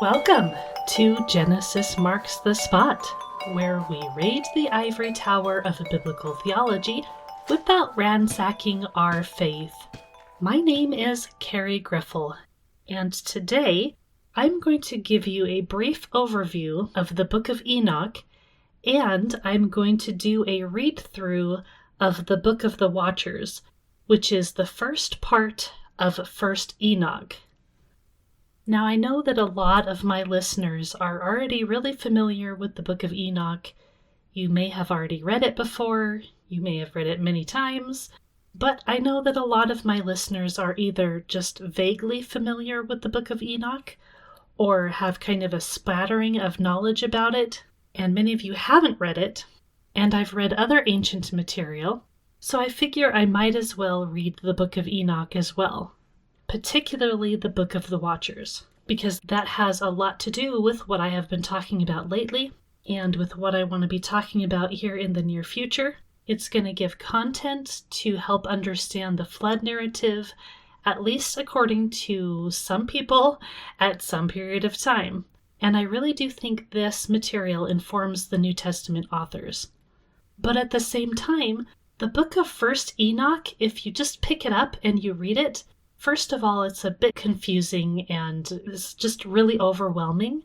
Welcome to Genesis Marks the Spot, where we raid the ivory tower of biblical theology without ransacking our faith. My name is Carrie Griffel, and today I'm going to give you a brief overview of the Book of Enoch, and I'm going to do a read-through of the Book of the Watchers, which is the first part of 1st Enoch. Now, I know that a lot of my listeners are already really familiar with the Book of Enoch. You may have already read it before, you may have read it many times, but I know that a lot of my listeners are either just vaguely familiar with the Book of Enoch, or have kind of a spattering of knowledge about it, and many of you haven't read it, and I've read other ancient material, so I figure I might as well read the Book of Enoch as well. Particularly the Book of the Watchers, because that has a lot to do with what I have been talking about lately, and with what I want to be talking about here in the near future. It's going to give content to help understand the flood narrative, at least according to some people, at some period of time. And I really do think this material informs the New Testament authors. But at the same time, the book of 1st Enoch, if you just pick it up and you read it, first of all, it's a bit confusing and it's just really overwhelming.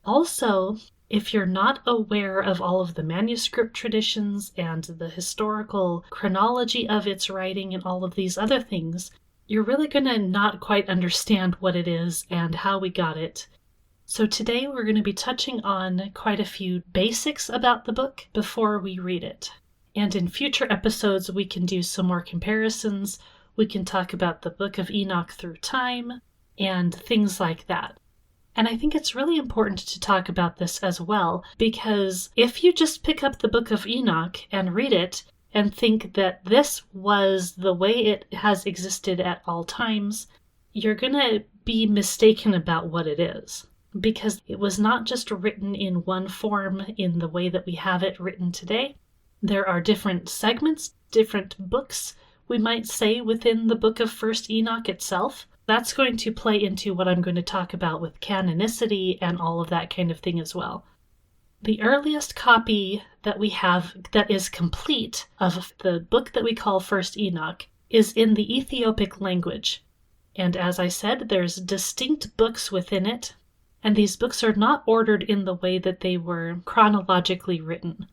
Also, if you're not aware of all of the manuscript traditions and the historical chronology of its writing and all of these other things, you're really going to not quite understand what it is and how we got it. So today we're going to be touching on quite a few basics about the book before we read it. And in future episodes, we can do some more comparisons. We can talk about the Book of Enoch through time and things like that. And I think it's really important to talk about this as well, because if you just pick up the Book of Enoch and read it and think that this was the way it has existed at all times, you're going to be mistaken about what it is. Because it was not just written in one form in the way that we have it written today. There are different segments, different books, we might say, within the book of 1st Enoch itself. That's going to play into what I'm going to talk about with canonicity and all of that kind of thing as well. The earliest copy that we have that is complete of the book that we call 1st Enoch is in the Ethiopic language. And as I said, there's distinct books within it, and these books are not ordered in the way that they were chronologically written.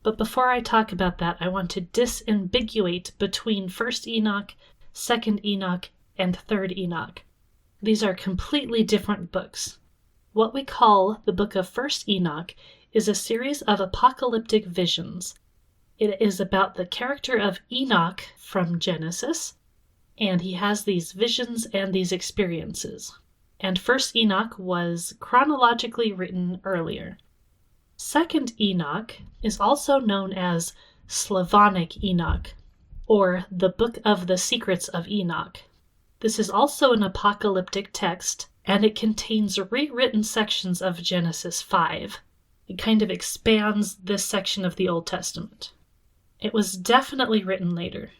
But before I talk about that, I want to disambiguate between 1st Enoch, 2nd Enoch, and 3rd Enoch. These are completely different books. What we call the book of 1st Enoch is a series of apocalyptic visions. It is about the character of Enoch from Genesis, and he has these visions and these experiences. And 1st Enoch was chronologically written earlier. 2nd Enoch is also known as Slavonic Enoch, or the Book of the Secrets of Enoch. This is also an apocalyptic text, and it contains rewritten sections of Genesis 5. It kind of expands this section of the Old Testament. It was definitely written later.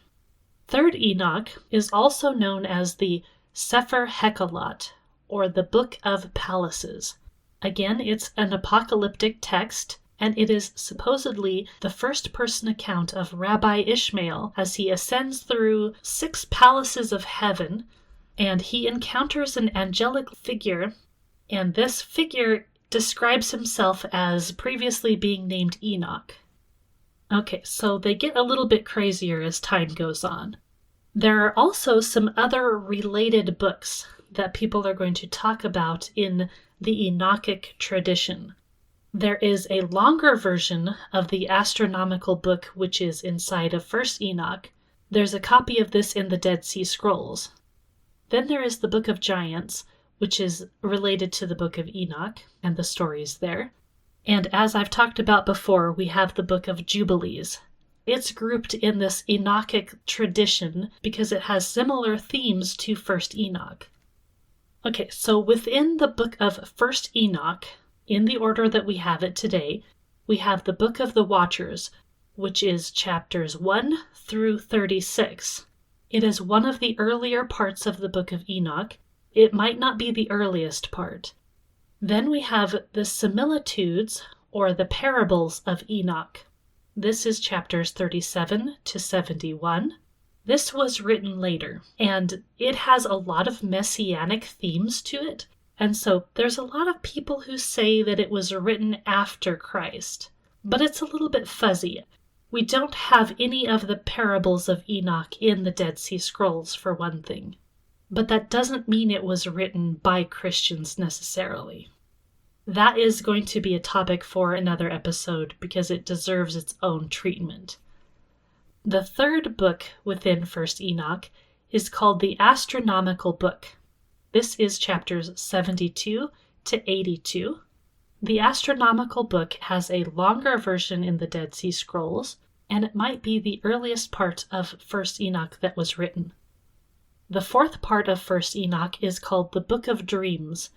3rd Enoch is also known as the Sefer Hekalot, or the Book of Palaces. Again, it's an apocalyptic text, and it is supposedly the first-person account of Rabbi Ishmael as he ascends through 6 palaces of heaven, and he encounters an angelic figure, and this figure describes himself as previously being named Enoch. Okay, so they get a little bit crazier as time goes on. There are also some other related books that people are going to talk about in the Enochic tradition. There is a longer version of the astronomical book which is inside of 1st Enoch. There's a copy of this in the Dead Sea Scrolls. Then there is the Book of Giants, which is related to the Book of Enoch and the stories there. And as I've talked about before, we have the Book of Jubilees. It's grouped in this Enochic tradition because it has similar themes to 1st Enoch. Okay, so within the book of 1st Enoch, in the order that we have it today, we have the Book of the Watchers, which is chapters 1 through 36. It is one of the earlier parts of the Book of Enoch. It might not be the earliest part. Then we have the similitudes, or the parables of Enoch. This is chapters 37 to 71. This was written later, and it has a lot of messianic themes to it. And so there's a lot of people who say that it was written after Christ, but it's a little bit fuzzy. We don't have any of the parables of Enoch in the Dead Sea Scrolls, for one thing. But that doesn't mean it was written by Christians necessarily. That is going to be a topic for another episode because it deserves its own treatment. The third book within 1st Enoch is called the Astronomical Book. This is chapters 72 to 82. The Astronomical Book has a longer version in the Dead Sea Scrolls, and it might be the earliest part of 1st Enoch that was written. The fourth part of 1st Enoch is called the Book of Dreams.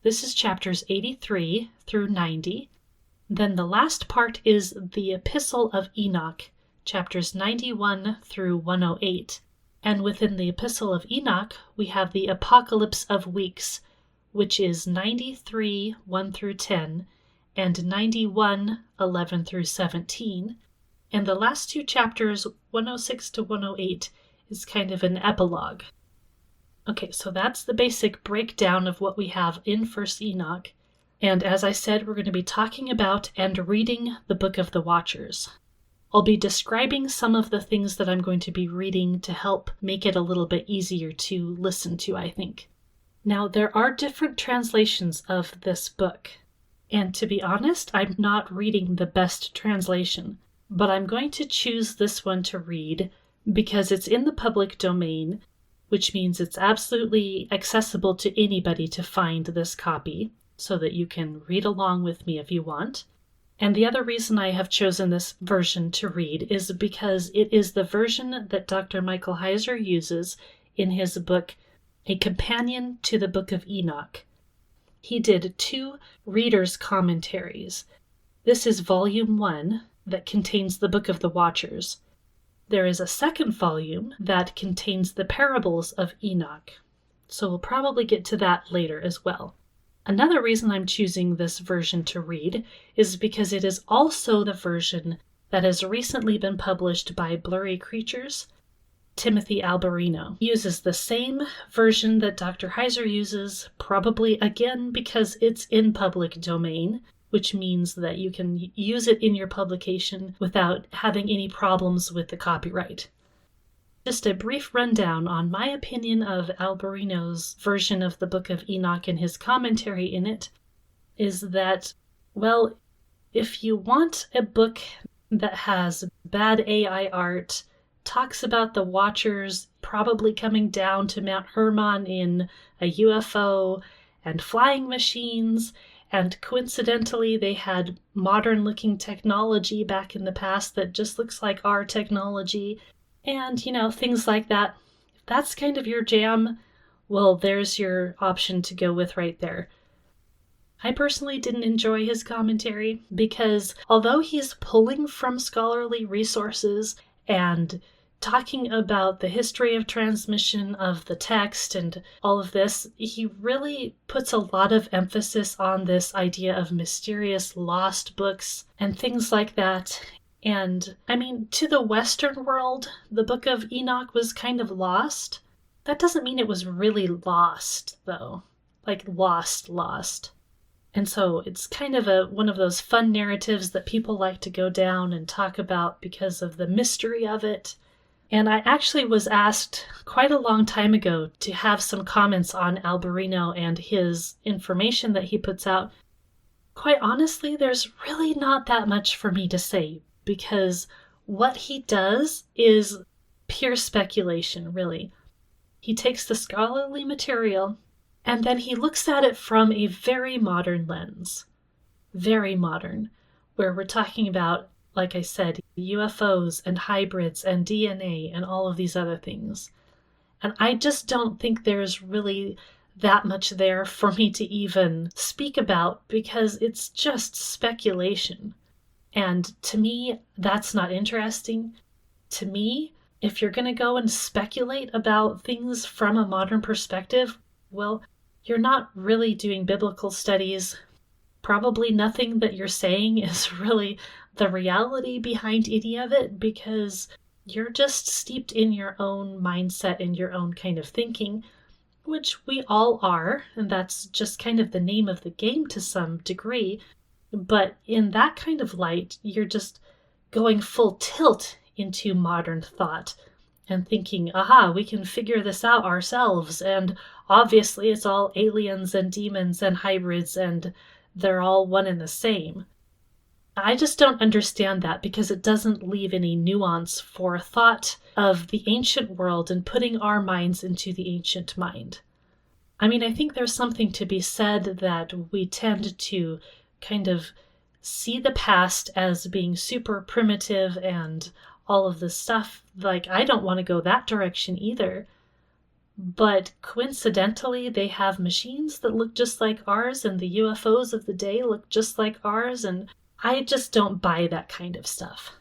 This is chapters 83 through 90. Then the last part is the Epistle of Enoch, chapters 91 through 108. And within the Epistle of Enoch, we have the Apocalypse of Weeks, which is 93, 1 through 10, and 91, 11 through 17. And the last two chapters, 106 to 108, is kind of an epilogue. Okay, so that's the basic breakdown of what we have in 1st Enoch. And as I said, we're going to be talking about and reading the Book of the Watchers. I'll be describing some of the things that I'm going to be reading to help make it a little bit easier to listen to, I think. Now, there are different translations of this book. And to be honest, I'm not reading the best translation, but I'm going to choose this one to read because it's in the public domain, which means it's absolutely accessible to anybody to find this copy so that you can read along with me if you want. And the other reason I have chosen this version to read is because it is the version that Dr. Michael Heiser uses in his book, A Companion to the Book of Enoch. He did 2 readers' commentaries. This is volume 1 that contains the Book of the Watchers. There is a second volume that contains the parables of Enoch. So we'll probably get to that later as well. Another reason I'm choosing this version to read is because it is also the version that has recently been published by Blurry Creatures. Timothy Alberino uses the same version that Dr. Heiser uses, probably again because it's in public domain, which means that you can use it in your publication without having any problems with the copyright. Just a brief rundown on my opinion of Alberino's version of the Book of Enoch and his commentary in it is that, well, if you want a book that has bad AI art, talks about the Watchers probably coming down to Mount Hermon in a UFO and flying machines, and coincidentally they had modern-looking technology back in the past that just looks like our technology, and, things like that. If that's kind of your jam, well, there's your option to go with right there. I personally didn't enjoy his commentary because although he's pulling from scholarly resources and talking about the history of transmission of the text and all of this, he really puts a lot of emphasis on this idea of mysterious lost books and things like that. And, to the Western world, the Book of Enoch was kind of lost. That doesn't mean it was really lost, though. Like, lost. And so it's kind of one of those fun narratives that people like to go down and talk about because of the mystery of it. And I actually was asked quite a long time ago to have some comments on Alberino and his information that he puts out. Quite honestly, there's really not that much for me to say, because what he does is pure speculation, really. He takes the scholarly material and then he looks at it from a very modern lens. Very modern, where we're talking about, like I said, UFOs and hybrids and DNA and all of these other things. And I just don't think there's really that much there for me to even speak about because it's just speculation. And to me, that's not interesting. To me, if you're going to go and speculate about things from a modern perspective, well, you're not really doing biblical studies. Probably nothing that you're saying is really the reality behind any of it, because you're just steeped in your own mindset and your own kind of thinking, which we all are, and that's just kind of the name of the game to some degree. But in that kind of light, you're just going full tilt into modern thought and thinking, aha, we can figure this out ourselves, and obviously it's all aliens and demons and hybrids, and they're all one and the same. I just don't understand that, because it doesn't leave any nuance for thought of the ancient world and putting our minds into the ancient mind. I mean, I think there's something to be said that we tend to kind of see the past as being super primitive and all of this stuff. Like, I don't want to go that direction either. But coincidentally, they have machines that look just like ours, and the UFOs of the day look just like ours, and I just don't buy that kind of stuff.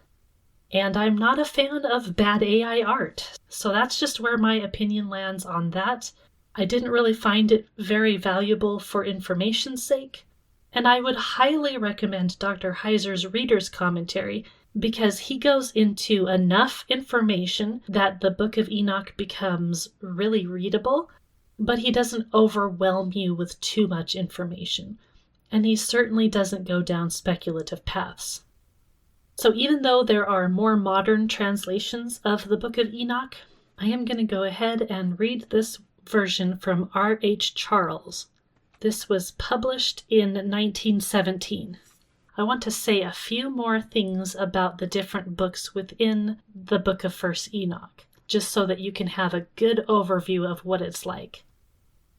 And I'm not a fan of bad AI art, so that's just where my opinion lands on that. I didn't really find it very valuable for information's sake, and I would highly recommend Dr. Heiser's Reader's Commentary, because he goes into enough information that the Book of Enoch becomes really readable, but he doesn't overwhelm you with too much information. And he certainly doesn't go down speculative paths. So even though there are more modern translations of the Book of Enoch, I am going to go ahead and read this version from R.H. Charles. This was published in 1917. I want to say a few more things about the different books within the Book of First Enoch, just so that you can have a good overview of what it's like.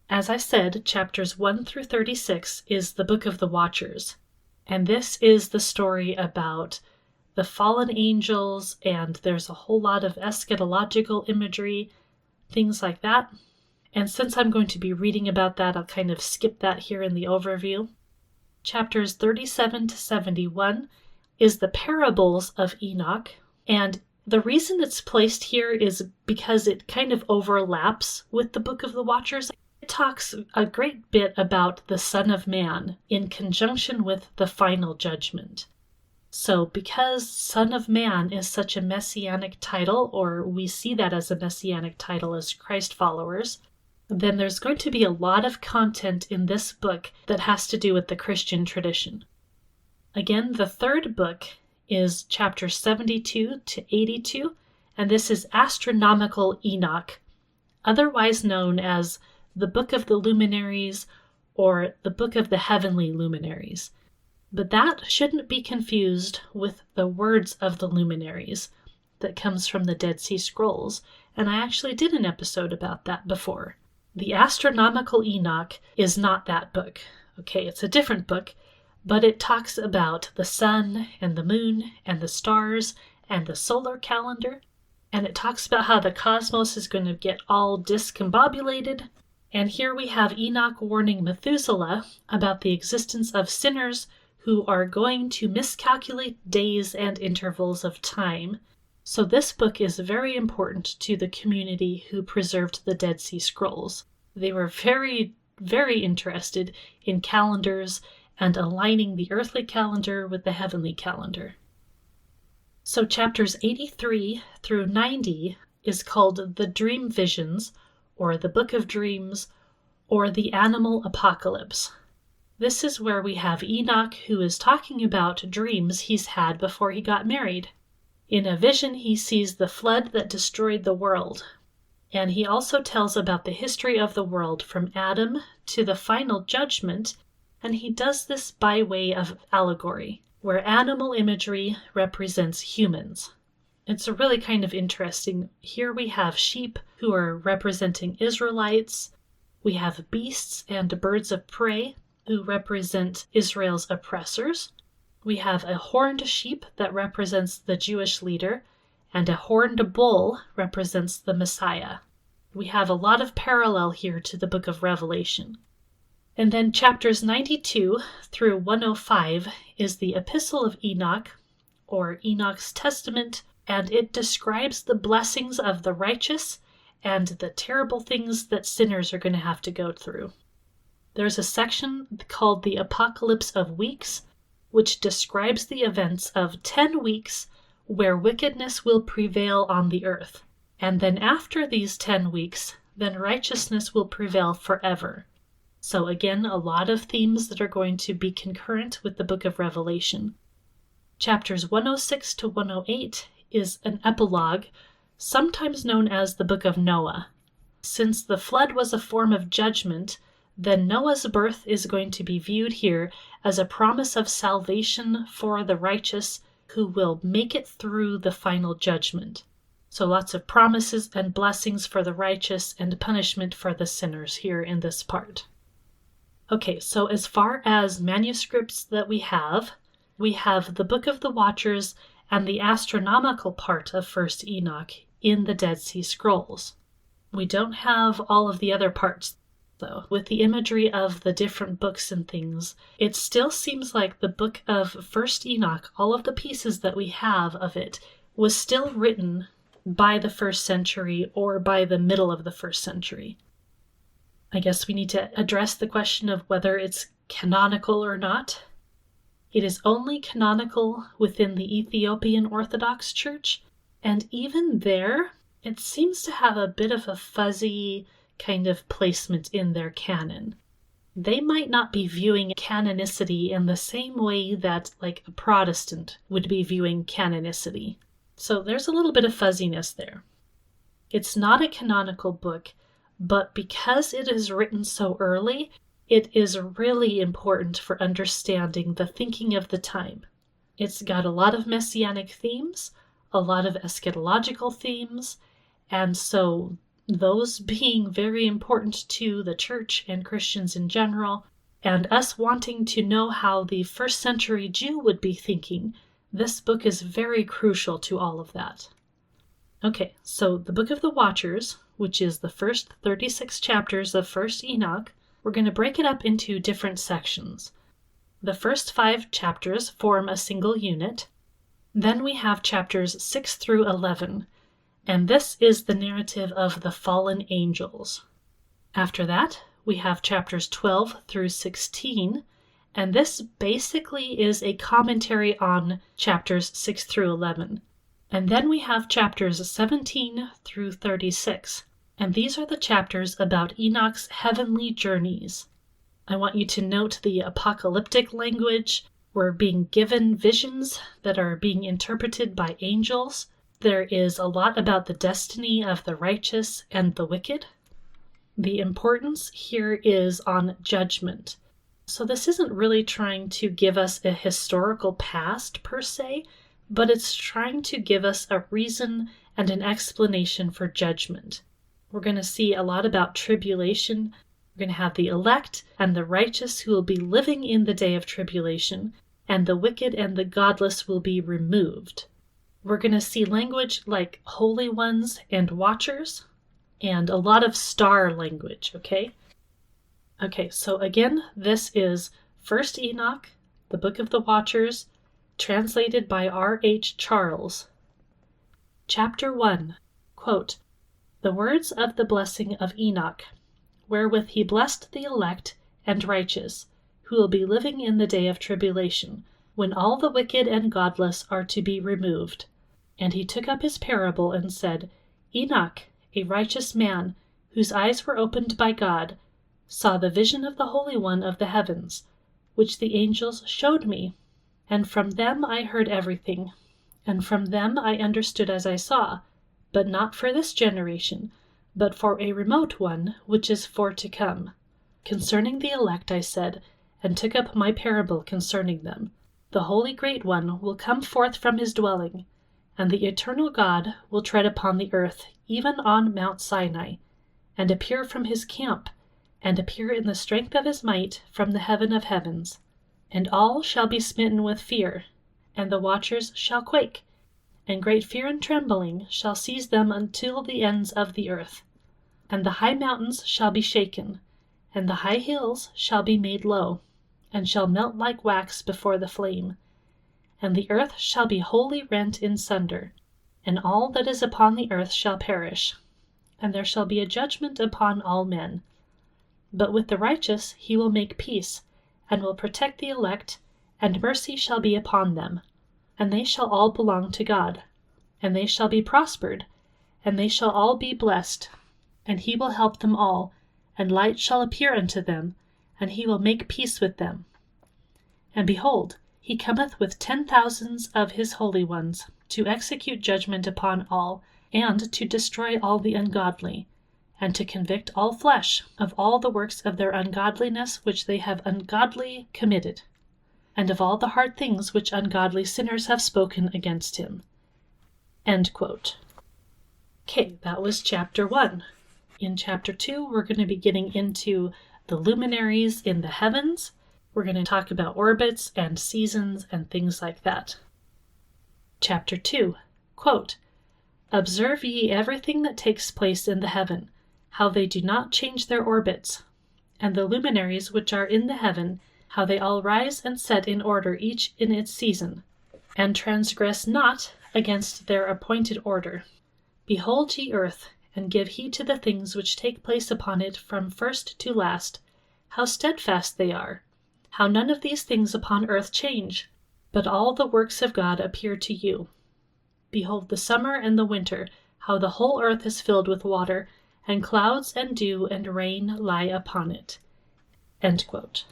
As I said, chapters 1 through 36 is the Book of the Watchers, and this is the story about the fallen angels, and there's a whole lot of eschatological imagery, things like that. And since I'm going to be reading about that, I'll kind of skip that here in the overview. Chapters 37 to 71 is the Parables of Enoch, and the reason it's placed here is because it kind of overlaps with the Book of the Watchers. It talks a great bit about the Son of Man in conjunction with the final judgment. So because Son of Man is such a messianic title, or we see that as a messianic title as Christ followers, then there's going to be a lot of content in this book that has to do with the Christian tradition. Again, the third book is chapters 72 to 82, and this is Astronomical Enoch, otherwise known as the Book of the Luminaries or the Book of the Heavenly Luminaries. But that shouldn't be confused with the Words of the Luminaries that comes from the Dead Sea Scrolls, and I actually did an episode about that before. The Astronomical Enoch is not that book. Okay, it's a different book, but it talks about the sun and the moon and the stars and the solar calendar, and it talks about how the cosmos is going to get all discombobulated. And here we have Enoch warning Methuselah about the existence of sinners who are going to miscalculate days and intervals of time. So this book is very important to the community who preserved the Dead Sea Scrolls. They were very, very interested in calendars and aligning the earthly calendar with the heavenly calendar. So chapters 83 through 90 is called the Dream Visions, or the Book of Dreams, or the Animal Apocalypse. This is where we have Enoch, who is talking about dreams he's had before he got married. In a vision, he sees the flood that destroyed the world. And he also tells about the history of the world from Adam to the final judgment, and he does this by way of allegory, where animal imagery represents humans. It's really kind of interesting. Here we have sheep who are representing Israelites. We have beasts and birds of prey who represent Israel's oppressors. We have a horned sheep that represents the Jewish leader, and a horned bull represents the Messiah. We have a lot of parallel here to the book of Revelation. And then chapters 92 through 105 is the Epistle of Enoch, or Enoch's Testament, and it describes the blessings of the righteous and the terrible things that sinners are going to have to go through. There's a section called the Apocalypse of Weeks, which describes the events of 10 weeks where wickedness will prevail on the earth. And then after these 10 weeks, then righteousness will prevail forever. So again, a lot of themes that are going to be concurrent with the book of Revelation. Chapters 106 to 108 is an epilogue, sometimes known as the Book of Noah. Since the flood was a form of judgment, then Noah's birth is going to be viewed here as a promise of salvation for the righteous who will make it through the final judgment. So lots of promises and blessings for the righteous and punishment for the sinners here in this part. Okay, so as far as manuscripts that we have the Book of the Watchers and the astronomical part of 1st Enoch in the Dead Sea Scrolls. We don't have all of the other parts, though. With the imagery of the different books and things, it still seems like the book of 1st Enoch, all of the pieces that we have of it, was still written by the 1st century or by the middle of the 1st century. I guess we need to address the question of whether it's canonical or not. It is only canonical within the Ethiopian Orthodox Church, and even there, it seems to have a bit of a fuzzy kind of placement in their canon. They might not be viewing canonicity in the same way that, like, a Protestant would be viewing canonicity. So there's a little bit of fuzziness there. It's not a canonical book, but because it is written so early, it is really important for understanding the thinking of the time. It's got a lot of messianic themes, a lot of eschatological themes, and so those being very important to the church and Christians in general, and us wanting to know how the 1st century Jew would be thinking, this book is very crucial to all of that. Okay, so the Book of the Watchers, which is the first 36 chapters of 1st Enoch, we're going to break it up into different sections. The first 5 chapters form a single unit. Then we have chapters 6 through 11, and this is the narrative of the fallen angels. After that, we have chapters 12 through 16, and this basically is a commentary on chapters 6 through 11. And then we have chapters 17 through 36. And these are the chapters about Enoch's heavenly journeys. I want you to note the apocalyptic language. We're being given visions that are being interpreted by angels. There is a lot about the destiny of the righteous and the wicked. The importance here is on judgment. So this isn't really trying to give us a historical past per se, but it's trying to give us a reason and an explanation for judgment. We're going to see a lot about tribulation. We're going to have the elect and the righteous who will be living in the day of tribulation, and the wicked and the godless will be removed. We're going to see language like holy ones and watchers, and a lot of star language, okay? Okay, so again, this is 1st Enoch, the Book of the Watchers, translated by R.H. Charles. Chapter 1, quote, "The words of the blessing of Enoch, wherewith he blessed the elect and righteous, who will be living in the day of tribulation, when all the wicked and godless are to be removed. And he took up his parable and said, Enoch, a righteous man, whose eyes were opened by God, saw the vision of the Holy One of the heavens, which the angels showed me. And from them I heard everything, and from them I understood as I saw, but not for this generation, but for a remote one, which is for to come. Concerning the elect I said, and took up my parable concerning them. The Holy Great One will come forth from his dwelling, and the eternal God will tread upon the earth, even on Mount Sinai, and appear from his camp, and appear in the strength of his might from the heaven of heavens. And all shall be smitten with fear, and the watchers shall quake, and great fear and trembling shall seize them until the ends of the earth. And the high mountains shall be shaken, and the high hills shall be made low, and shall melt like wax before the flame. And the earth shall be wholly rent in sunder, and all that is upon the earth shall perish, and there shall be a judgment upon all men. But with the righteous he will make peace, and will protect the elect, and mercy shall be upon them. And they shall all belong to God. And they shall be prospered, and they shall all be blessed. And he will help them all, and light shall appear unto them, and he will make peace with them. And behold, he cometh with 10,000s of his holy ones, to execute judgment upon all, and to destroy all the ungodly, and to convict all flesh of all the works of their ungodliness which they have ungodly committed, and of all the hard things which ungodly sinners have spoken against him. End quote. Okay, that was chapter 1. In chapter 2, we're going to be getting into the luminaries in the heavens. We're going to talk about orbits and seasons and things like that. Chapter 2, quote, "Observe ye everything that takes place in the heaven, how they do not change their orbits, and the luminaries which are in the heaven, how they all rise and set in order each in its season, and transgress not against their appointed order. Behold ye earth, and give heed to the things which take place upon it from first to last, how steadfast they are, how none of these things upon earth change, but all the works of God appear to you. Behold the summer and the winter, how the whole earth is filled with water, and clouds and dew and rain lie upon it." End quote.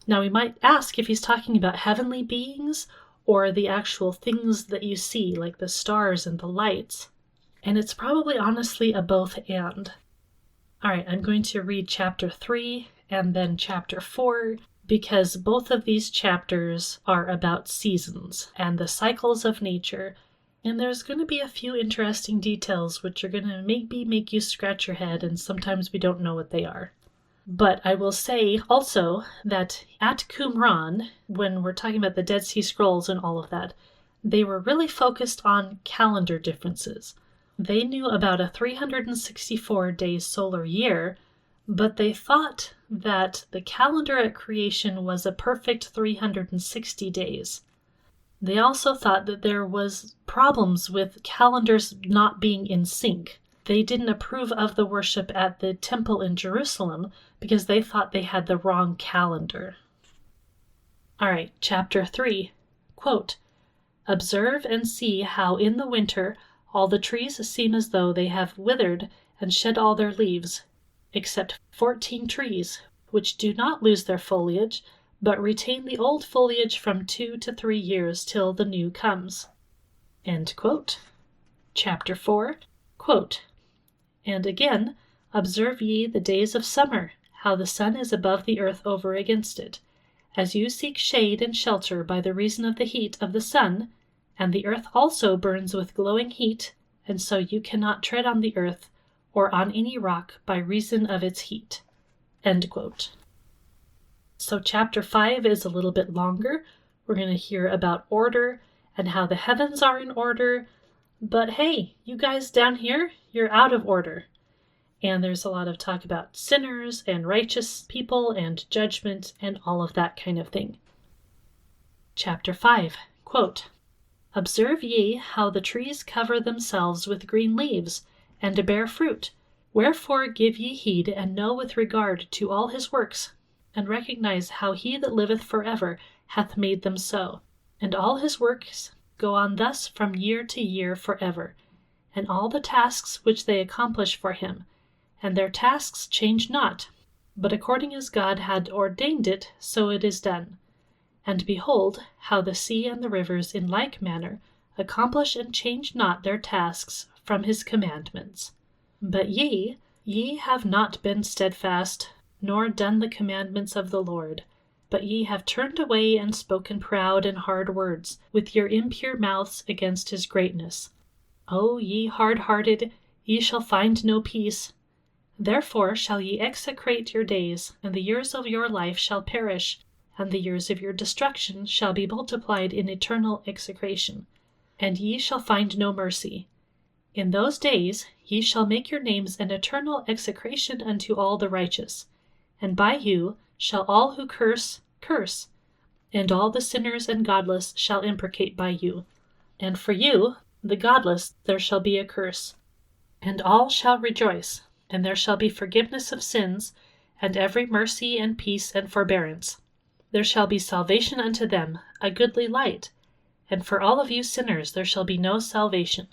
Now we might ask if he's talking about heavenly beings or the actual things that you see, like the stars and the lights. And it's probably honestly a both and. Alright, I'm going to read chapter 3 and then chapter 4, because both of these chapters are about seasons and the cycles of nature, and there's going to be a few interesting details which are going to maybe make you scratch your head, and sometimes we don't know what they are. But I will say also that at Qumran, when we're talking about the Dead Sea Scrolls and all of that, they were really focused on calendar differences. They knew about a 364-day solar year, but they thought that the calendar at creation was a perfect 360 days. They also thought that there was problems with calendars not being in sync. They didn't approve of the worship at the temple in Jerusalem because they thought they had the wrong calendar. Alright, chapter 3. Quote, "Observe and see how in the winter all the trees seem as though they have withered and shed all their leaves, except 14 trees, which do not lose their foliage, but retain the old foliage from 2 to 3 years till the new comes." End quote. Chapter 4. Quote, "And again, observe ye the days of summer, how the sun is above the earth over against it, as you seek shade and shelter by the reason of the heat of the sun, and the earth also burns with glowing heat, and so you cannot tread on the earth or on any rock by reason of its heat." End quote. So chapter 5 is a little bit longer. We're going to hear about order and how the heavens are in order. But hey, you guys down here, you're out of order. And there's a lot of talk about sinners and righteous people and judgment and all of that kind of thing. Chapter 5. Quote, "Observe ye how the trees cover themselves with green leaves, and to bear fruit. Wherefore give ye heed, and know with regard to all his works, and recognize how he that liveth forever hath made them so. And all his works go on thus from year to year forever, and all the tasks which they accomplish for him, and their tasks change not, but according as God had ordained it, so it is done. And behold, how the sea and the rivers in like manner accomplish and change not their tasks from his commandments. But ye have not been steadfast, nor done the commandments of the Lord, but ye have turned away and spoken proud and hard words with your impure mouths against his greatness. O ye hard-hearted, ye shall find no peace. Therefore shall ye execrate your days, and the years of your life shall perish, and the years of your destruction shall be multiplied in eternal execration. And ye shall find no mercy. In those days ye shall make your names an eternal execration unto all the righteous. And by you shall all who curse, curse, and all the sinners and godless shall imprecate by you. And for you, the godless, there shall be a curse. And all shall rejoice, and there shall be forgiveness of sins, and every mercy and peace and forbearance. There shall be salvation unto them, a goodly light. And for all of you sinners there shall be no salvation.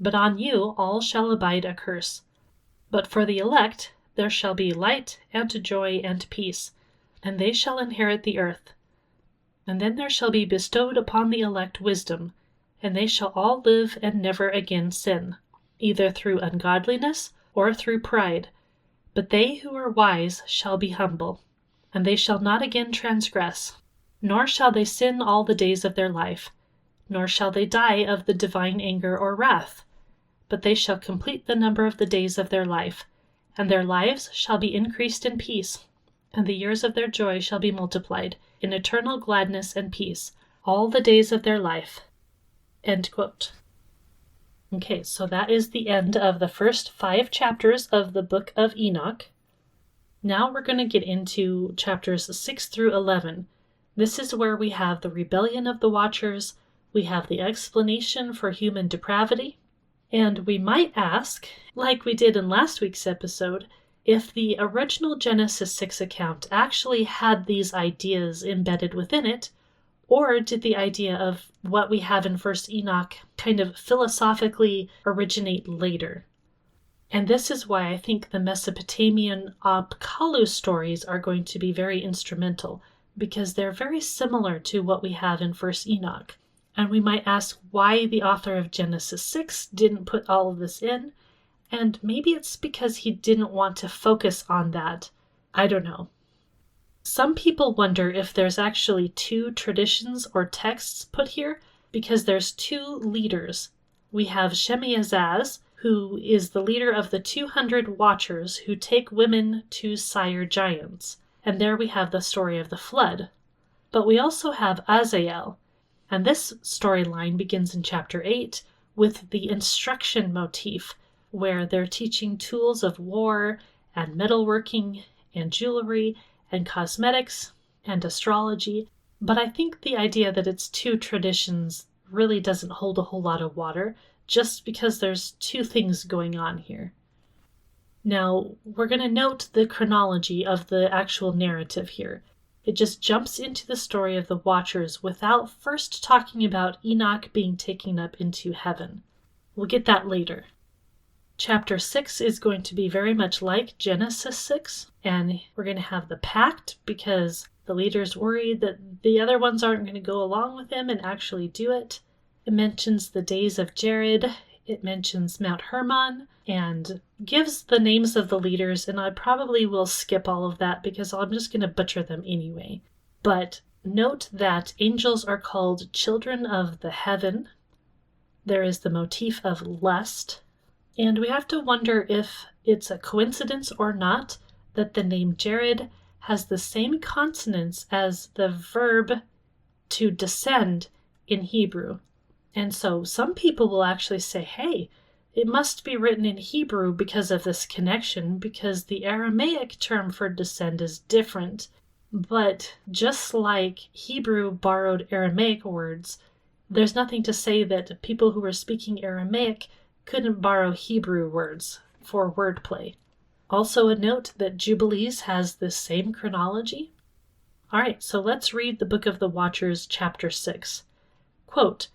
But on you all shall abide a curse. But for the elect there shall be light and joy and peace, and they shall inherit the earth. And then there shall be bestowed upon the elect wisdom, and they shall all live and never again sin, either through ungodliness or through pride. But they who are wise shall be humble, and they shall not again transgress, nor shall they sin all the days of their life, nor shall they die of the divine anger or wrath. But they shall complete the number of the days of their life, and their lives shall be increased in peace, and the years of their joy shall be multiplied in eternal gladness and peace, all the days of their life. End quote. Okay, so that is the end of the first 5 chapters of the book of Enoch. Now we're going to get into chapters 6 through 11. This is where we have the rebellion of the Watchers, we have the explanation for human depravity, and we might ask, like we did in last week's episode, if the original Genesis 6 account actually had these ideas embedded within it, or did the idea of what we have in 1st Enoch kind of philosophically originate later? And this is why I think the Mesopotamian Apkallu stories are going to be very instrumental, because they're very similar to what we have in 1st Enoch. And we might ask why the author of Genesis 6 didn't put all of this in, and maybe it's because he didn't want to focus on that. I don't know. Some people wonder if there's actually 2 traditions or texts put here, because there's 2 leaders. We have Shemiazaz, who is the leader of the 200 Watchers who take women to sire giants, and there we have the story of the flood. But we also have Azael, and this storyline begins in chapter 8 with the instruction motif, where they're teaching tools of war and metalworking and jewelry and cosmetics and astrology. But I think the idea that it's 2 traditions really doesn't hold a whole lot of water, just because there's 2 things going on here. Now, we're going to note the chronology of the actual narrative here. It just jumps into the story of the Watchers without first talking about Enoch being taken up into heaven. We'll get that later. Chapter 6 is going to be very much like Genesis 6, and we're going to have the pact because the leader's worried that the other ones aren't going to go along with him and actually do it. It mentions the days of Jared, it mentions Mount Hermon, and gives the names of the leaders, and I probably will skip all of that because I'm just going to butcher them anyway. But note that angels are called children of the heaven. There is the motif of lust, and we have to wonder if it's a coincidence or not that the name Jared has the same consonants as the verb to descend in Hebrew. And so some people will actually say, hey, it must be written in Hebrew because of this connection, because the Aramaic term for descend is different. But just like Hebrew borrowed Aramaic words, there's nothing to say that people who were speaking Aramaic couldn't borrow Hebrew words for wordplay. Also a note that Jubilees has this same chronology. All right, so let's read the Book of the Watchers, chapter 6. Quote,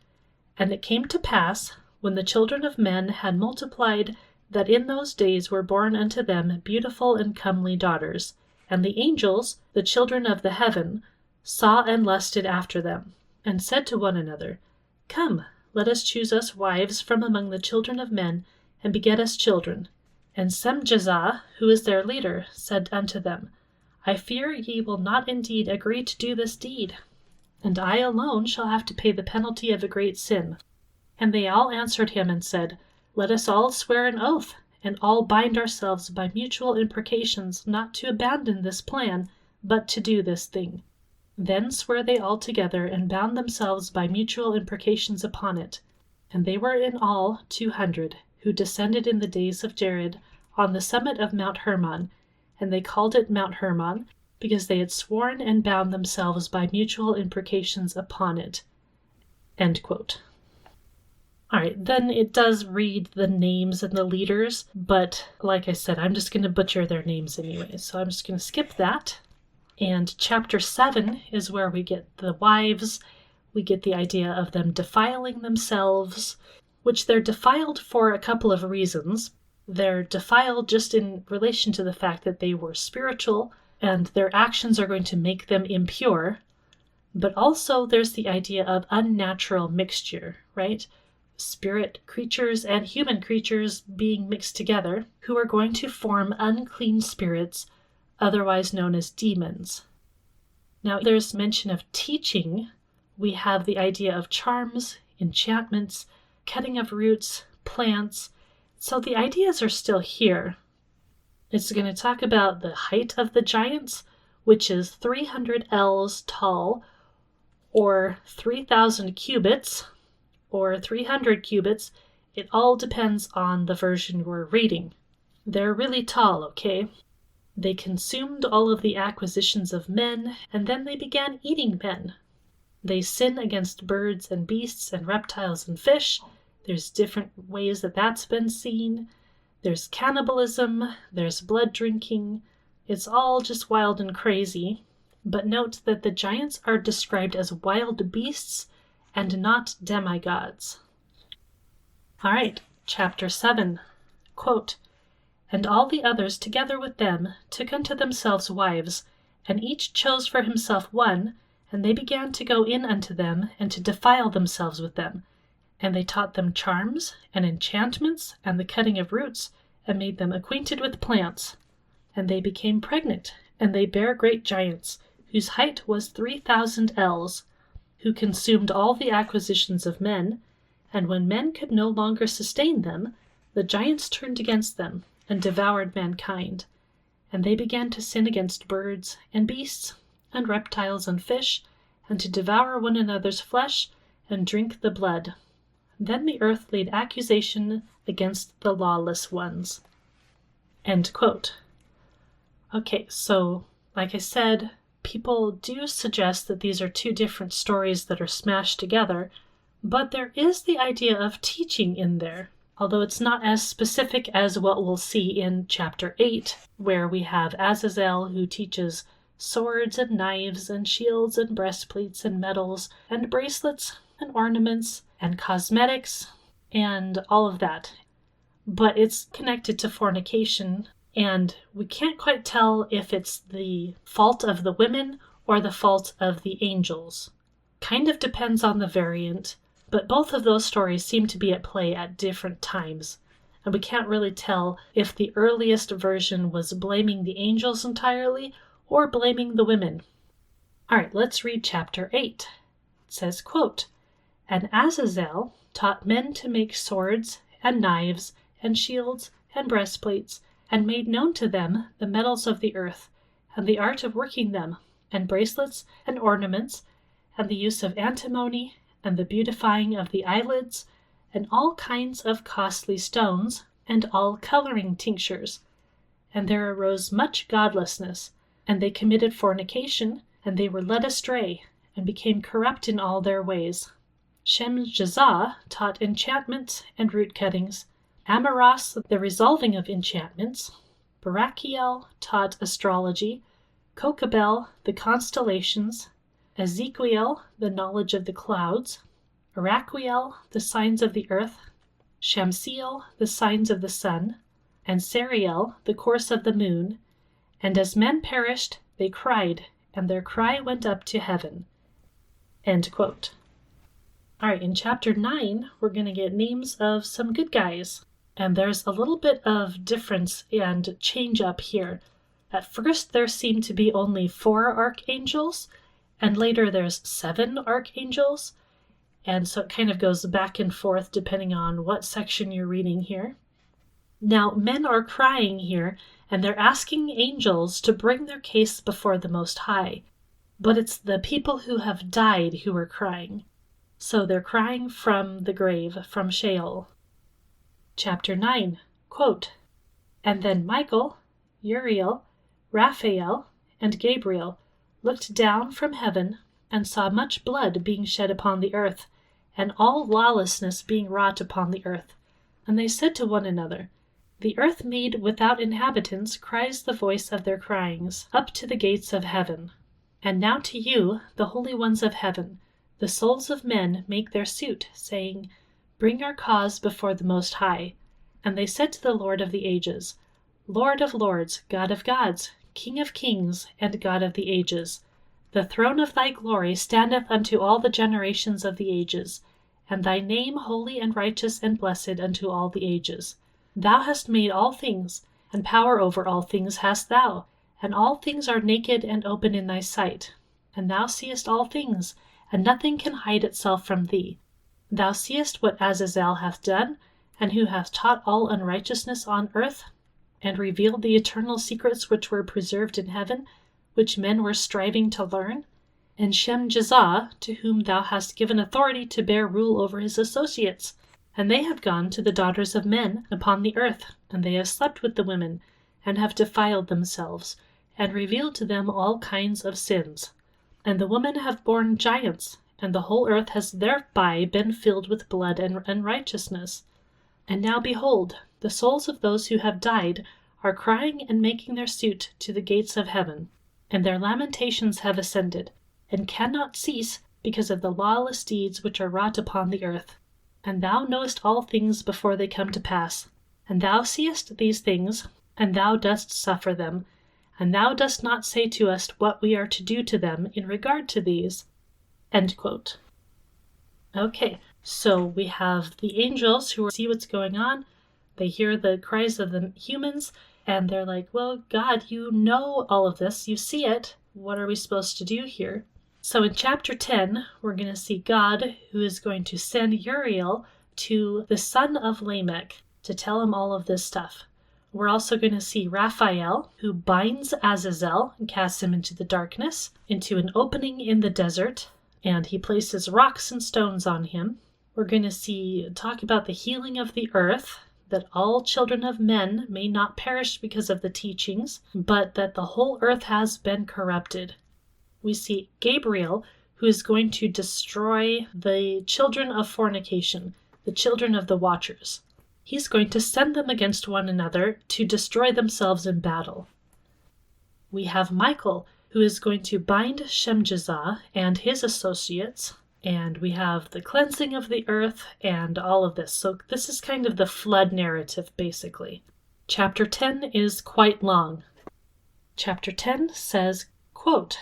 "And it came to pass, when the children of men had multiplied, that in those days were born unto them beautiful and comely daughters. And the angels, the children of the heaven, saw and lusted after them, and said to one another, Come, let us choose us wives from among the children of men, and beget us children. And Semjazah, who is their leader, said unto them, I fear ye will not indeed agree to do this deed, and I alone shall have to pay the penalty of a great sin. And they all answered him and said, Let us all swear an oath, and all bind ourselves by mutual imprecations not to abandon this plan, but to do this thing. Then sware they all together, and bound themselves by mutual imprecations upon it. And they were in all 200, who descended in the days of Jared on the summit of Mount Hermon, and they called it Mount Hermon, because they had sworn and bound themselves by mutual imprecations upon it." End quote. All right, then it does read the names and the leaders, but like I said, I'm just going to butcher their names anyway, so I'm just going to skip that. And chapter 7 is where we get the wives. We get the idea of them defiling themselves, which they're defiled for a couple of reasons. They're defiled just in relation to the fact that they were spiritual, and their actions are going to make them impure. But also there's the idea of unnatural mixture, right? Spirit creatures and human creatures being mixed together, who are going to form unclean spirits, otherwise known as demons. Now, there's mention of teaching. We have the idea of charms, enchantments, cutting of roots, plants. So the ideas are still here. It's going to talk about the height of the giants, which is 300 ells tall, or 3,000 cubits, or 300 cubits. It all depends on the version we're reading. They're really tall, okay? They consumed all of the acquisitions of men, and then they began eating men. They sin against birds and beasts and reptiles and fish. There's different ways that that's been seen. There's cannibalism, there's blood drinking. It's all just wild and crazy. But note that the giants are described as wild beasts and not demigods. All right, chapter 7. Quote, "And all the others together with them took unto themselves wives, and each chose for himself one, and they began to go in unto them, and to defile themselves with them. And they taught them charms, and enchantments, and the cutting of roots, and made them acquainted with plants. And they became pregnant, and they bare great giants, whose height was 3,000 ells, who consumed all the acquisitions of men, and when men could no longer sustain them, the giants turned against them, and devoured mankind. And they began to sin against birds, and beasts, and reptiles, and fish, and to devour one another's flesh, and drink the blood. Then the earth laid accusation against the lawless ones." End quote. Okay, so, like I said, people do suggest that these are two different stories that are smashed together, but there is the idea of teaching in there, although it's not as specific as what we'll see in chapter 8, where we have Azazel who teaches swords and knives and shields and breastplates and medals and bracelets and ornaments and cosmetics and all of that. But it's connected to fornication, and we can't quite tell if it's the fault of the women or the fault of the angels. Kind of depends on the variant, but both of those stories seem to be at play at different times, and we can't really tell if the earliest version was blaming the angels entirely or blaming the women. All right, let's read chapter 8. It says, quote, "And Azazel taught men to make swords and knives and shields and breastplates, and made known to them the metals of the earth, and the art of working them, and bracelets and ornaments, and the use of antimony, and the beautifying of the eyelids, and all kinds of costly stones, and all coloring tinctures. And there arose much godlessness, and they committed fornication, and they were led astray, and became corrupt in all their ways. Shemjazah taught enchantments and root cuttings, Amaras the resolving of enchantments, Barachiel taught astrology, Kokabel the constellations, Ezekiel the knowledge of the clouds, Araquiel the signs of the earth, Shamsiel the signs of the sun, and Sariel the course of the moon. And as men perished, they cried, and their cry went up to heaven." End quote. All right, in chapter 9, we're going to get names of some good guys. And there's a little bit of difference and change up here. At first, there seem to be only 4 archangels, and later there's 7 archangels. And so it kind of goes back and forth depending on what section you're reading here. Now, men are crying here, and they're asking angels to bring their case before the Most High. But it's the people who have died who are crying. So they're crying from the grave, from Sheol. Chapter 9, quote, "And then Michael, Uriel, Raphael, and Gabriel looked down from heaven, and saw much blood being shed upon the earth, and all lawlessness being wrought upon the earth. And they said to one another, The earth made without inhabitants cries the voice of their cryings up to the gates of heaven. And now to you, the holy ones of heaven, the souls of men make their suit, saying, Bring our cause before the Most High. And they said to the Lord of the ages, Lord of lords, God of gods, King of kings, and God of the ages, the throne of thy glory standeth unto all the generations of the ages, and thy name holy and righteous and blessed unto all the ages. Thou hast made all things, and power over all things hast thou, and all things are naked and open in thy sight. And thou seest all things, and nothing can hide itself from thee. Thou seest what Azazel hath done, and who hath taught all unrighteousness on earth, and revealed the eternal secrets which were preserved in heaven, which men were striving to learn, and Shemjazah, to whom thou hast given authority to bear rule over his associates. And they have gone to the daughters of men upon the earth, and they have slept with the women, and have defiled themselves, and revealed to them all kinds of sins. And the women have borne giants, and the whole earth has thereby been filled with blood and unrighteousness. And now behold, the souls of those who have died are crying and making their suit to the gates of heaven, and their lamentations have ascended, and cannot cease because of the lawless deeds which are wrought upon the earth. And thou knowest all things before they come to pass, and thou seest these things, and thou dost suffer them, and thou dost not say to us what we are to do to them in regard to these. End quote. Okay, so we have the angels who see what's going on. They hear the cries of the humans, and they're like, well, God, you know all of this. You see it. What are we supposed to do here? So in chapter 10, we're going to see God, who is going to send Uriel to the son of Lamech to tell him all of this stuff. We're also going to see Raphael, who binds Azazel and casts him into the darkness, into an opening in the desert, and he places rocks and stones on him. We're going to talk about the healing of the earth, that all children of men may not perish because of the teachings, but that the whole earth has been corrupted. We see Gabriel, who is going to destroy the children of fornication, the children of the Watchers. He's going to send them against one another to destroy themselves in battle. We have Michael, who is going to bind Shemjazah and his associates, and we have the cleansing of the earth and all of this. So this is kind of the flood narrative, basically. Chapter 10 is quite long. Chapter 10 says, quote,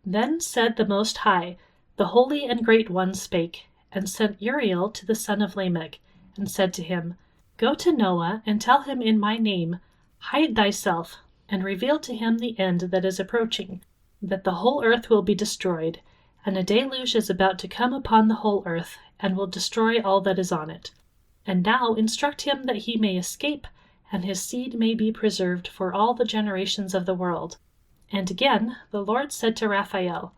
Then said the Most High, the Holy and Great One spake, and sent Uriel to the son of Lamech, and said to him, Go to Noah, and tell him in my name, Hide thyself, and reveal to him the end that is approaching, that the whole earth will be destroyed, and a deluge is about to come upon the whole earth, and will destroy all that is on it. And now instruct him that he may escape, and his seed may be preserved for all the generations of the world. And again the Lord said to Raphael,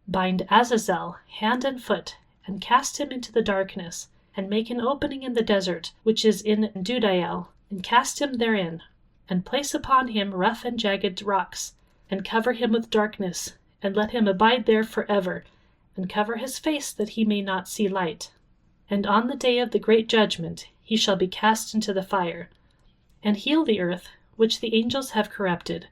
Bind Azazel hand and foot, and cast him into the darkness, and make an opening in the desert, which is in Dudael, and cast him therein, and place upon him rough and jagged rocks, and cover him with darkness, and let him abide there forever, and cover his face that he may not see light. And on the day of the great judgment he shall be cast into the fire. And heal the earth, which the angels have corrupted,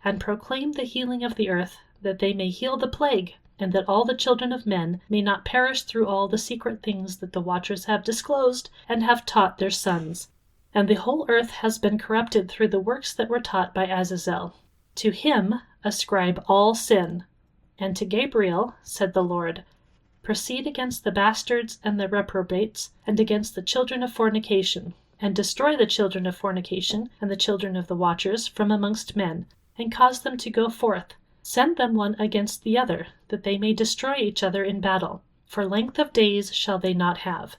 and proclaim the healing of the earth, that they may heal the plague, and that all the children of men may not perish through all the secret things that the Watchers have disclosed and have taught their sons. And the whole earth has been corrupted through the works that were taught by Azazel. To him ascribe all sin. And to Gabriel, said the Lord, Proceed against the bastards and the reprobates, and against the children of fornication, and destroy the children of fornication and the children of the Watchers from amongst men, and cause them to go forth. Send them one against the other, that they may destroy each other in battle. For length of days shall they not have.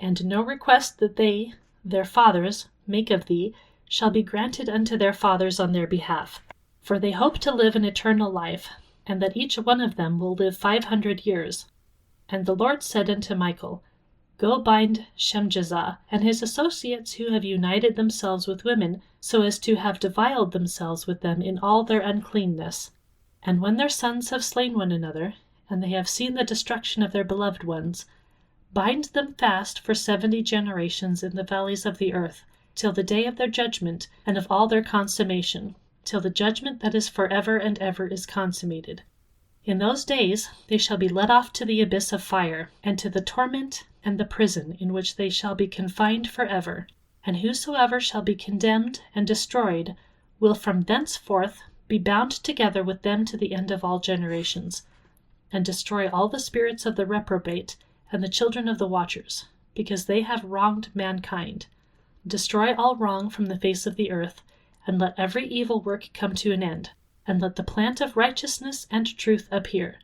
And no request that they, their fathers, make of thee, shall be granted unto their fathers on their behalf. For they hope to live an eternal life, and that each one of them will live 500 years. And the Lord said unto Michael, Go bind Shemjazah and his associates who have united themselves with women, so as to have defiled themselves with them in all their uncleanness. And when their sons have slain one another, and they have seen the destruction of their beloved ones, Bind them fast for 70 generations in the valleys of the earth, till the day of their judgment and of all their consummation, till the judgment that is forever and ever is consummated. In those days they shall be led off to the abyss of fire, and to the torment and the prison in which they shall be confined forever. And whosoever shall be condemned and destroyed will from thenceforth be bound together with them to the end of all generations, and destroy all the spirits of the reprobate and the children of the watchers, because they have wronged mankind. Destroy all wrong from the face of the earth, and let every evil work come to an end, and let the plant of righteousness and truth appear.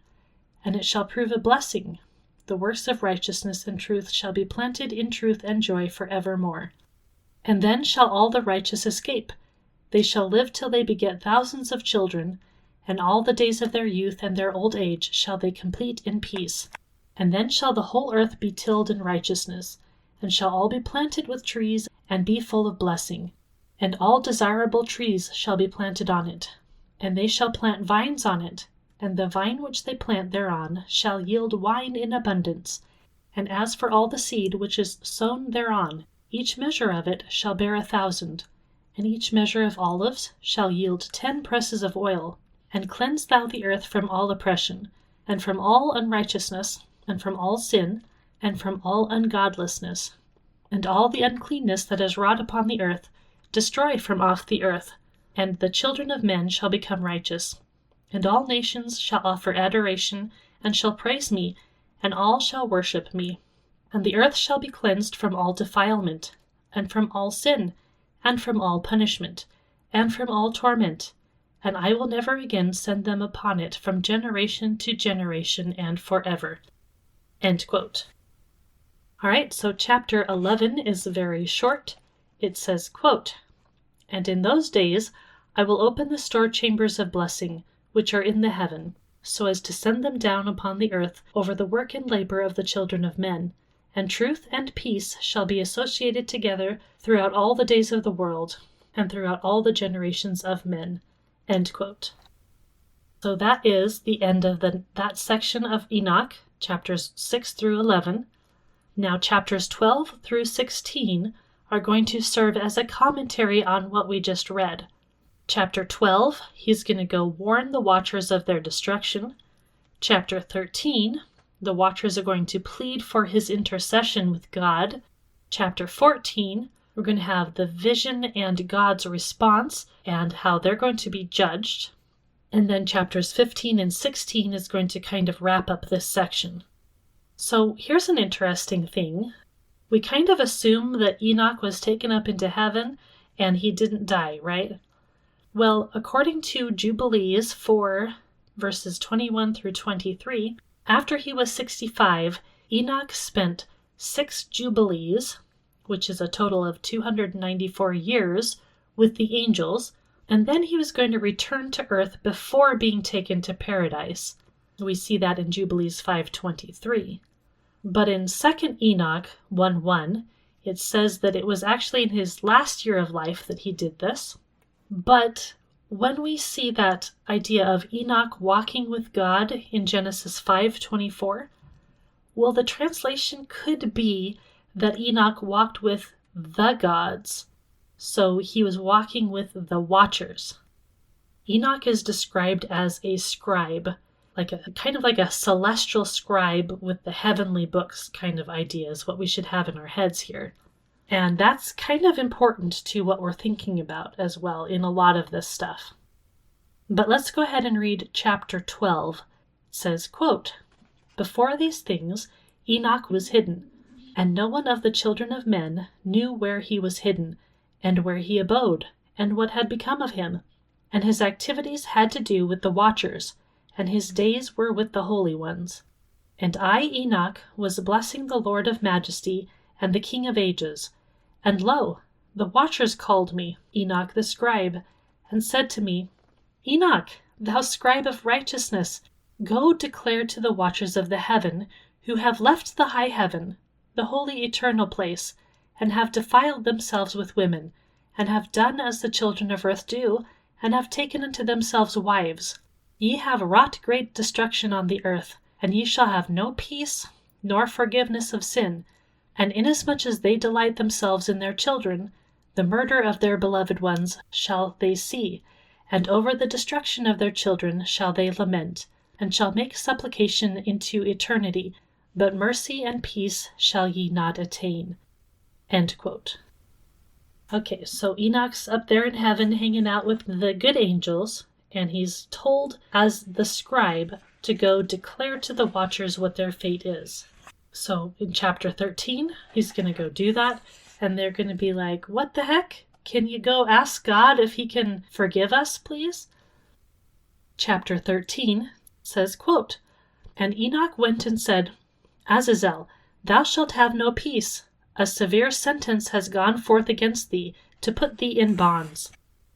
And it shall prove a blessing. The works of righteousness and truth shall be planted in truth and joy for evermore. And then shall all the righteous escape. They shall live till they beget thousands of children, and all the days of their youth and their old age shall they complete in peace. And then shall the whole earth be tilled in righteousness, and shall all be planted with trees, and be full of blessing. And all desirable trees shall be planted on it, and they shall plant vines on it, and the vine which they plant thereon shall yield wine in abundance. And as for all the seed which is sown thereon, each measure of it shall bear 1,000, and each measure of olives shall yield 10 presses of oil. And cleanse thou the earth from all oppression, and from all unrighteousness, and from all sin, and from all ungodlessness. And all the uncleanness that is wrought upon the earth, destroy from off the earth, and the children of men shall become righteous. And all nations shall offer adoration, and shall praise me, and all shall worship me. And the earth shall be cleansed from all defilement, and from all sin, and from all punishment, and from all torment. And I will never again send them upon it from generation to generation and forever. End quote. All right, so chapter 11 is very short. It says, quote, "And in those days I will open the store chambers of blessing, which are in the heaven, so as to send them down upon the earth over the work and labor of the children of men. And truth and peace shall be associated together throughout all the days of the world, and throughout all the generations of men." End quote. So that is the end of that section of Enoch, chapters 6 through 11. Now chapters 12 through 16 are going to serve as a commentary on what we just read. Chapter 12, he's going to go warn the watchers of their destruction. Chapter 13, the watchers are going to plead for his intercession with God. Chapter 14, we're going to have the vision and God's response and how they're going to be judged. And then chapters 15 and 16 is going to kind of wrap up this section. So here's an interesting thing. We kind of assume that Enoch was taken up into heaven and he didn't die, right? Well, according to Jubilees 4, verses 21 through 23, after he was 65, Enoch spent 6 Jubilees, which is a total of 294 years, with the angels, and then he was going to return to earth before being taken to paradise. We see that in Jubilees 5:23. But in 2 Enoch 1:1, it says that it was actually in his last year of life that he did this. But when we see that idea of Enoch walking with God in Genesis 5:24, well, the translation could be that Enoch walked with the gods. So he was walking with the watchers. Enoch is described as a scribe, kind of like a celestial scribe with the heavenly books kind of idea is what we should have in our heads here. And that's kind of important to what we're thinking about as well in a lot of this stuff. But let's go ahead and read chapter 12. It says, quote, "Before these things Enoch was hidden, and no one of the children of men knew where he was hidden, and where he abode, and what had become of him. And his activities had to do with the watchers, and his days were with the holy ones. And I, Enoch, was blessing the Lord of majesty and the King of ages. And lo, the watchers called me, Enoch the scribe, and said to me, Enoch, thou scribe of righteousness, go declare to the watchers of the heaven, who have left the high heaven, the holy eternal place, and have defiled themselves with women, and have done as the children of earth do, and have taken unto themselves wives. Ye have wrought great destruction on the earth, and ye shall have no peace, nor forgiveness of sin. And inasmuch as they delight themselves in their children, the murder of their beloved ones shall they see, and over the destruction of their children shall they lament, and shall make supplication into eternity, but mercy and peace shall ye not attain." End quote. Okay, so Enoch's up there in heaven hanging out with the good angels, and he's told as the scribe to go declare to the watchers what their fate is. So in chapter 13, he's going to go do that, and they're going to be like, "What the heck? Can you go ask God if he can forgive us, please?" Chapter 13 says, quote, "And Enoch went and said, Azazel, thou shalt have no peace. A severe sentence has gone forth against thee, to put thee in bonds.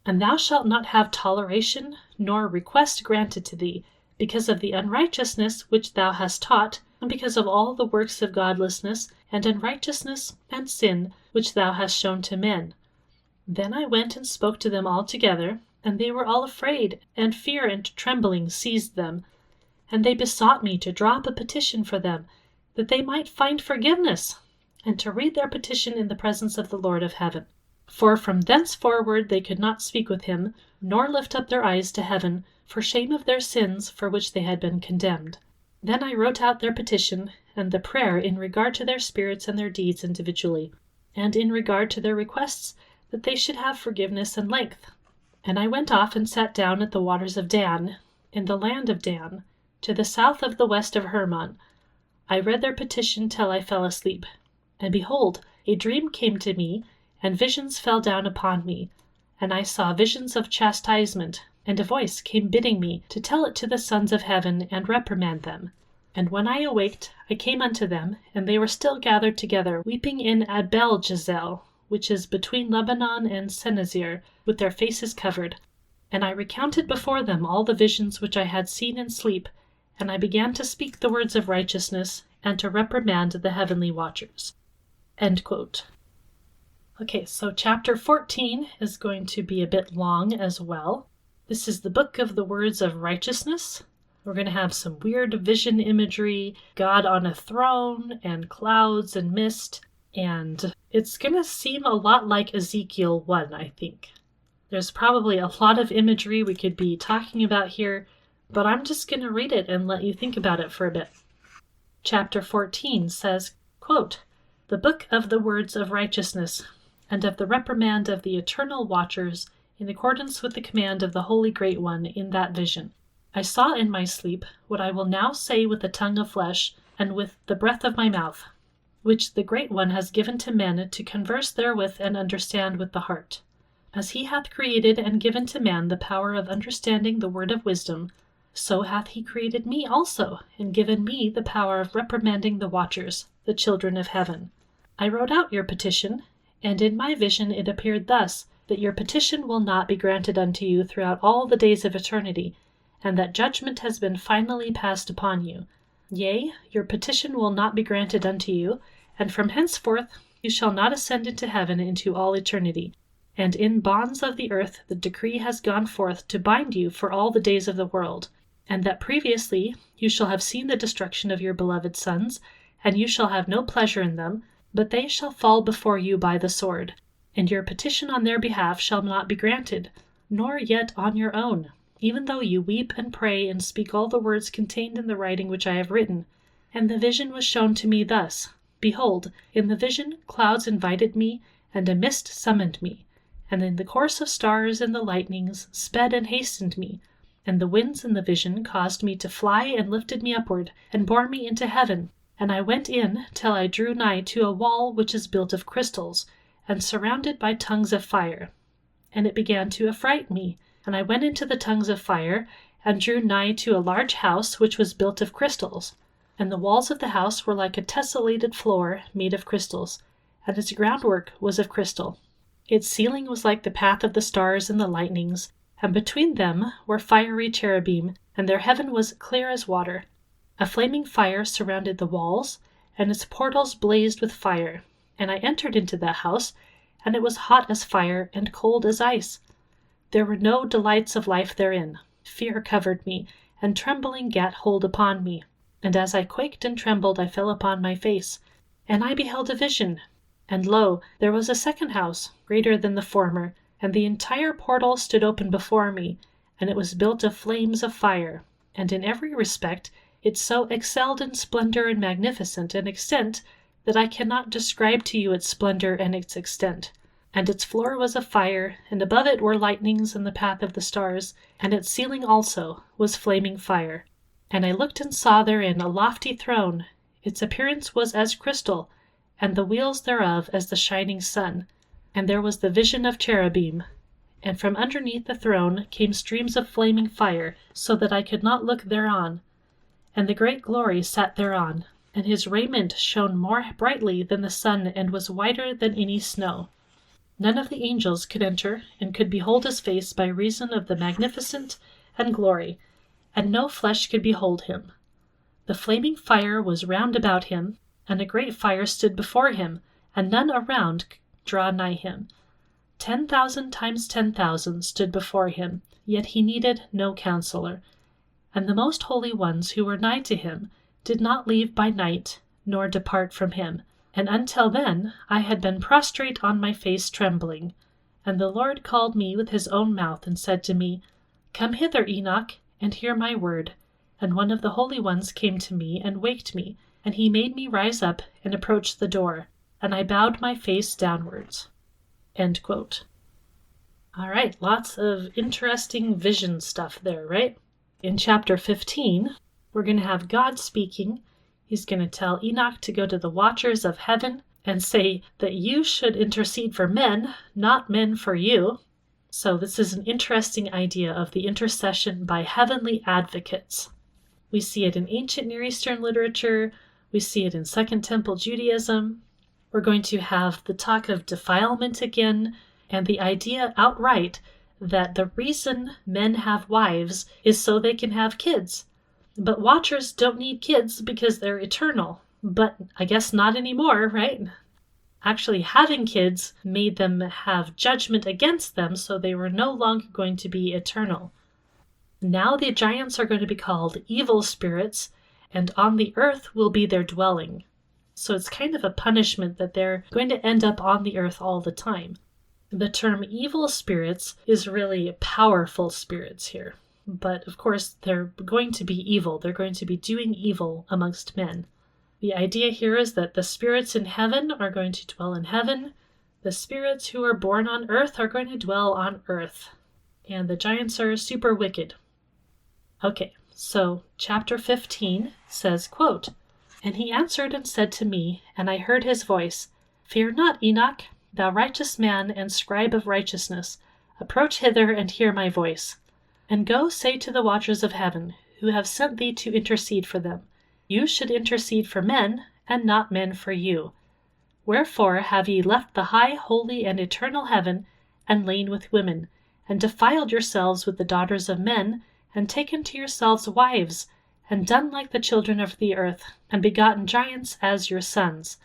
And thou shalt not have toleration, nor request granted to thee, because of the unrighteousness which thou hast taught, and because of all the works of godlessness, and unrighteousness, and sin, which thou hast shown to men. Then I went and spoke to them all together, and they were all afraid, and fear and trembling seized them. And they besought me to draw up a petition for them, that they might find forgiveness, and to read their petition in the presence of the Lord of heaven. For from thenceforward they could not speak with him, nor lift up their eyes to heaven, for shame of their sins for which they had been condemned. Then I wrote out their petition, and the prayer in regard to their spirits and their deeds individually, and in regard to their requests that they should have forgiveness and length. And I went off and sat down at the waters of Dan, in the land of Dan, to the south of the west of Hermon. I read their petition till I fell asleep. And behold, a dream came to me, and visions fell down upon me. And I saw visions of chastisement, and a voice came bidding me to tell it to the sons of heaven, and reprimand them. And when I awaked, I came unto them, and they were still gathered together, weeping in Abel-Jezreel, which is between Lebanon and Senazir, with their faces covered. And I recounted before them all the visions which I had seen in sleep, and I began to speak the words of righteousness, and to reprimand the heavenly watchers." End quote. Okay, so chapter 14 is going to be a bit long as well. This is the book of the words of righteousness. We're going to have some weird vision imagery, God on a throne, and clouds and mist, and it's going to seem a lot like Ezekiel 1, I think. There's probably a lot of imagery we could be talking about here, but I'm just going to read it and let you think about it for a bit. Chapter 14 says, quote, "The book of the words of righteousness, and of the reprimand of the eternal watchers, in accordance with the command of the Holy Great One in that vision. I saw in my sleep what I will now say with the tongue of flesh, and with the breath of my mouth, which the Great One has given to men to converse therewith and understand with the heart. As he hath created and given to man the power of understanding the word of wisdom, so hath he created me also, and given me the power of reprimanding the watchers, the children of heaven. I wrote out your petition, and in my vision it appeared thus, that your petition will not be granted unto you throughout all the days of eternity, and that judgment has been finally passed upon you. Yea, your petition will not be granted unto you, and from henceforth you shall not ascend into heaven into all eternity. And in bonds of the earth the decree has gone forth to bind you for all the days of the world, and that previously you shall have seen the destruction of your beloved sons, and you shall have no pleasure in them, but they shall fall before you by the sword, and your petition on their behalf shall not be granted, nor yet on your own, even though you weep and pray and speak all the words contained in the writing which I have written. And the vision was shown to me thus. Behold, in the vision clouds invited me, and a mist summoned me, and in the course of stars and the lightnings sped and hastened me, and the winds in the vision caused me to fly and lifted me upward, and bore me into heaven. And I went in till I drew nigh to a wall which is built of crystals, and surrounded by tongues of fire. And it began to affright me, and I went into the tongues of fire, and drew nigh to a large house which was built of crystals. And the walls of the house were like a tessellated floor made of crystals, and its groundwork was of crystal. Its ceiling was like the path of the stars and the lightnings, and between them were fiery cherubim, and their heaven was clear as water. A flaming fire surrounded the walls, and its portals blazed with fire. And I entered into that house, and it was hot as fire and cold as ice. There were no delights of life therein. Fear covered me, and trembling gat hold upon me. And as I quaked and trembled, I fell upon my face. And I beheld a vision. And lo, there was a second house, greater than the former, and the entire portal stood open before me, and it was built of flames of fire. And in every respect it so excelled in splendor and magnificence and extent that I cannot describe to you its splendor and its extent. And its floor was of fire, and above it were lightnings in the path of the stars, and its ceiling also was flaming fire. And I looked and saw therein a lofty throne. Its appearance was as crystal, and the wheels thereof as the shining sun. And there was the vision of cherubim. And from underneath the throne came streams of flaming fire, so that I could not look thereon. And the great glory sat thereon, and his raiment shone more brightly than the sun, and was whiter than any snow. None of the angels could enter, and could behold his face by reason of the magnificence and glory, and no flesh could behold him. The flaming fire was round about him, and a great fire stood before him, and none around draw nigh him. 10,000 times 10,000 stood before him, yet he needed no counselor. And the most holy ones who were nigh to him did not leave by night, nor depart from him. And until then I had been prostrate on my face trembling. And the Lord called me with his own mouth, and said to me, Come hither, Enoch, and hear my word. And one of the holy ones came to me, and waked me, and he made me rise up and approach the door. And I bowed my face downwards. End quote. All right, lots of interesting vision stuff there, right? In chapter 15, we're going to have God speaking. He's going to tell Enoch to go to the watchers of heaven and say that you should intercede for men, not men for you. So this is an interesting idea of the intercession by heavenly advocates. We see it in ancient Near Eastern literature. We see it in Second Temple Judaism. We're going to have the talk of defilement again, and the idea outright that the reason men have wives is so they can have kids. But watchers don't need kids because they're eternal. But I guess not anymore, right? Actually, having kids made them have judgment against them, so they were no longer going to be eternal. Now the giants are going to be called evil spirits, and on the earth will be their dwelling. So it's kind of a punishment that they're going to end up on the earth all the time. The term evil spirits is really powerful spirits here. But of course, they're going to be evil. They're going to be doing evil amongst men. The idea here is that the spirits in heaven are going to dwell in heaven. The spirits who are born on earth are going to dwell on earth. And the giants are super wicked. Okay, so chapter 15 says, quote, And he answered and said to me, and I heard his voice, Fear not, Enoch, thou righteous man and scribe of righteousness. Approach hither and hear my voice. And go say to the watchers of heaven, who have sent thee to intercede for them, You should intercede for men, and not men for you. Wherefore have ye left the high, holy, and eternal heaven, and lain with women, and defiled yourselves with the daughters of men, and taken to yourselves wives, and done like the children of the earth, and begotten giants as your sons.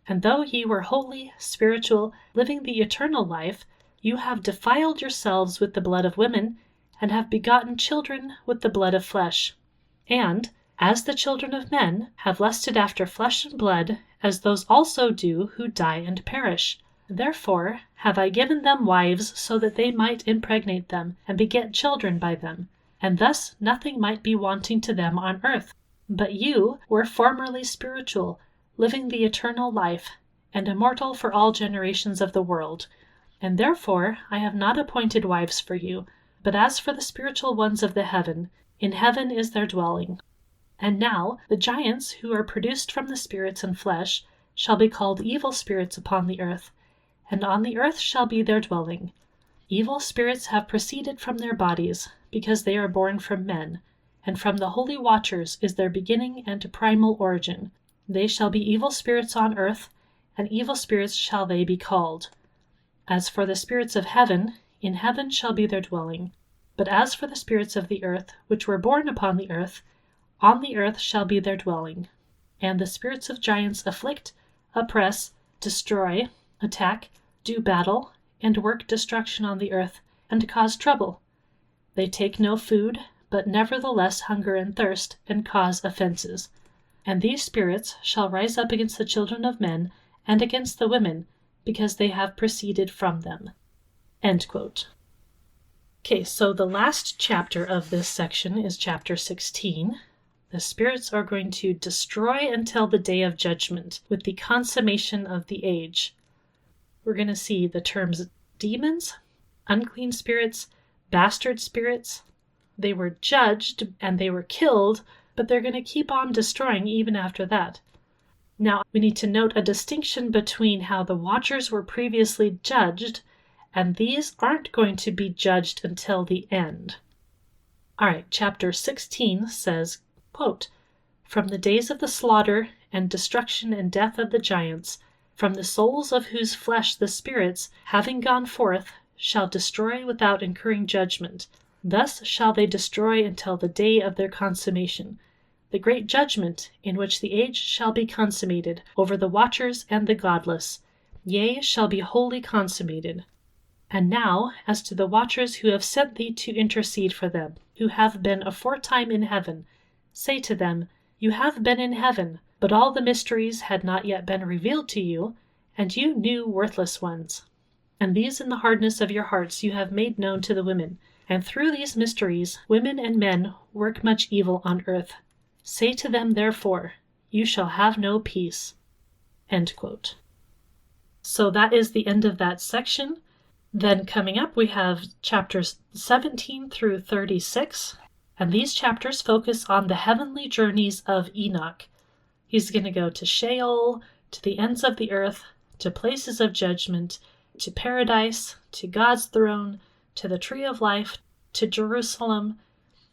And though ye were holy, spiritual, living the eternal life, you have defiled yourselves with the blood of women, and have begotten children with the blood of flesh. And, as the children of men have lusted after flesh and blood, as those also do who die and perish. Therefore have I given them wives, so that they might impregnate them, and beget children by them, and thus nothing might be wanting to them on earth. But you were formerly spiritual, living the eternal life, and immortal for all generations of the world. And therefore I have not appointed wives for you, but as for the spiritual ones of the heaven, in heaven is their dwelling. And now the giants who are produced from the spirits and flesh shall be called evil spirits upon the earth, and on the earth shall be their dwelling. Evil spirits have proceeded from their bodies, because they are born from men, and from the holy watchers is their beginning and primal origin. They shall be evil spirits on earth, and evil spirits shall they be called. As for the spirits of heaven, in heaven shall be their dwelling. But as for the spirits of the earth, which were born upon the earth, on the earth shall be their dwelling. And the spirits of giants afflict, oppress, destroy, attack, do battle, and work destruction on the earth, and cause trouble. They take no food, but nevertheless hunger and thirst, and cause offenses. And these spirits shall rise up against the children of men, and against the women, because they have proceeded from them." End quote. Okay, so the last chapter of this section is chapter 16. The spirits are going to destroy until the day of judgment, with the consummation of the age. We're going to see the terms demons, unclean spirits, bastard spirits. They were judged and they were killed, but they're going to keep on destroying even after that. Now, we need to note a distinction between how the Watchers were previously judged, and these aren't going to be judged until the end. All right, chapter 16 says, quote, "From the days of the slaughter and destruction and death of the giants, from the souls of whose flesh the spirits, having gone forth, shall destroy without incurring judgment. Thus shall they destroy until the day of their consummation, the great judgment in which the age shall be consummated over the watchers and the godless, yea, shall be wholly consummated. And now, as to the watchers who have sent thee to intercede for them, who have been aforetime in heaven, say to them, You have been in heaven, but all the mysteries had not yet been revealed to you, and you knew worthless ones. And these in the hardness of your hearts you have made known to the women, and through these mysteries women and men work much evil on earth. Say to them, therefore, You shall have no peace." End quote. So that is the end of that section. Then coming up, we have chapters 17 through 36, and these chapters focus on the heavenly journeys of Enoch. He's going to go to Sheol, to the ends of the earth, to places of judgment, to paradise, to God's throne, to the tree of life, to Jerusalem.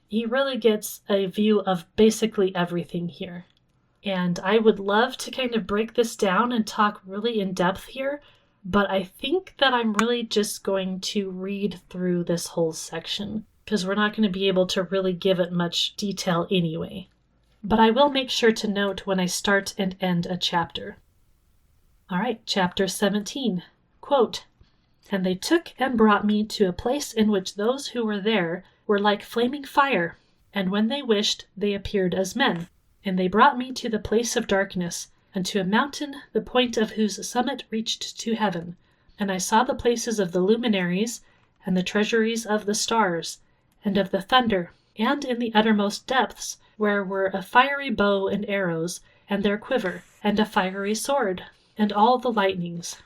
He really gets a view of basically everything here. And I would love to kind of break this down and talk really in depth here, but I think that I'm really just going to read through this whole section, because we're not going to be able to really give it much detail anyway. But I will make sure to note when I start and end a chapter. All right, chapter 17. Quote, "And they took and brought me to a place in which those who were there were like flaming fire, and when they wished, they appeared as men. And they brought me to the place of darkness, and to a mountain, the point of whose summit reached to heaven. And I saw the places of the luminaries, and the treasuries of the stars, and of the thunder, and in the uttermost depths, where were a fiery bow and arrows, and their quiver, and a fiery sword, and all the lightnings.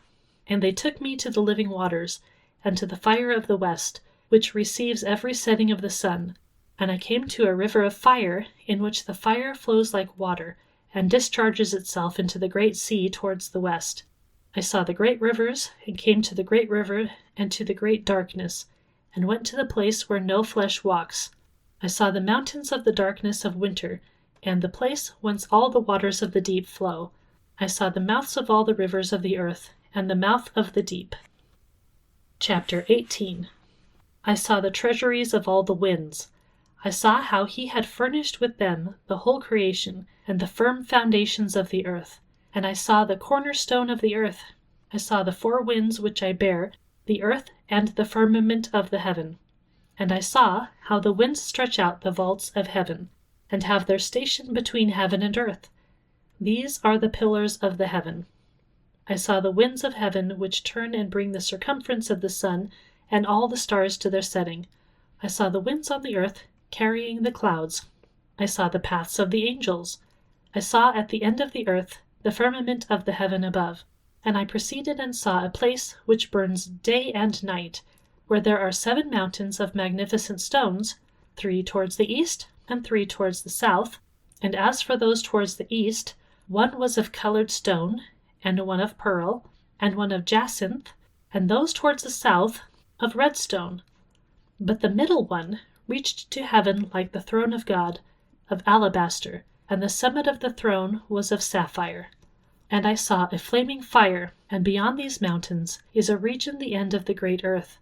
And they took me to the living waters, and to the fire of the west, which receives every setting of the sun. And I came to a river of fire, in which the fire flows like water, and discharges itself into the great sea towards the west. I saw the great rivers, and came to the great river, and to the great darkness, and went to the place where no flesh walks. I saw the mountains of the darkness of winter, and the place whence all the waters of the deep flow. I saw the mouths of all the rivers of the earth, and the mouth of the deep." Chapter 18. "I saw the treasuries of all the winds. I saw how he had furnished with them the whole creation, and the firm foundations of the earth. And I saw the cornerstone of the earth. I saw the four winds which I bear, the earth and the firmament of the heaven. And I saw how the winds stretch out the vaults of heaven, and have their station between heaven and earth. These are the pillars of the heaven. I saw the winds of heaven which turn and bring the circumference of the sun and all the stars to their setting. I saw the winds on the earth carrying the clouds. I saw the paths of the angels. I saw at the end of the earth the firmament of the heaven above. And I proceeded and saw a place which burns day and night, where there are 7 mountains of magnificent stones, 3 towards the east and 3 towards the south. And as for those towards the east, one was of colored stone, and one of pearl, and one of jacinth, and those towards the south of red stone. But the middle one reached to heaven like the throne of God, of alabaster, and the summit of the throne was of sapphire. And I saw a flaming fire, and beyond these mountains is a region the end of the great earth.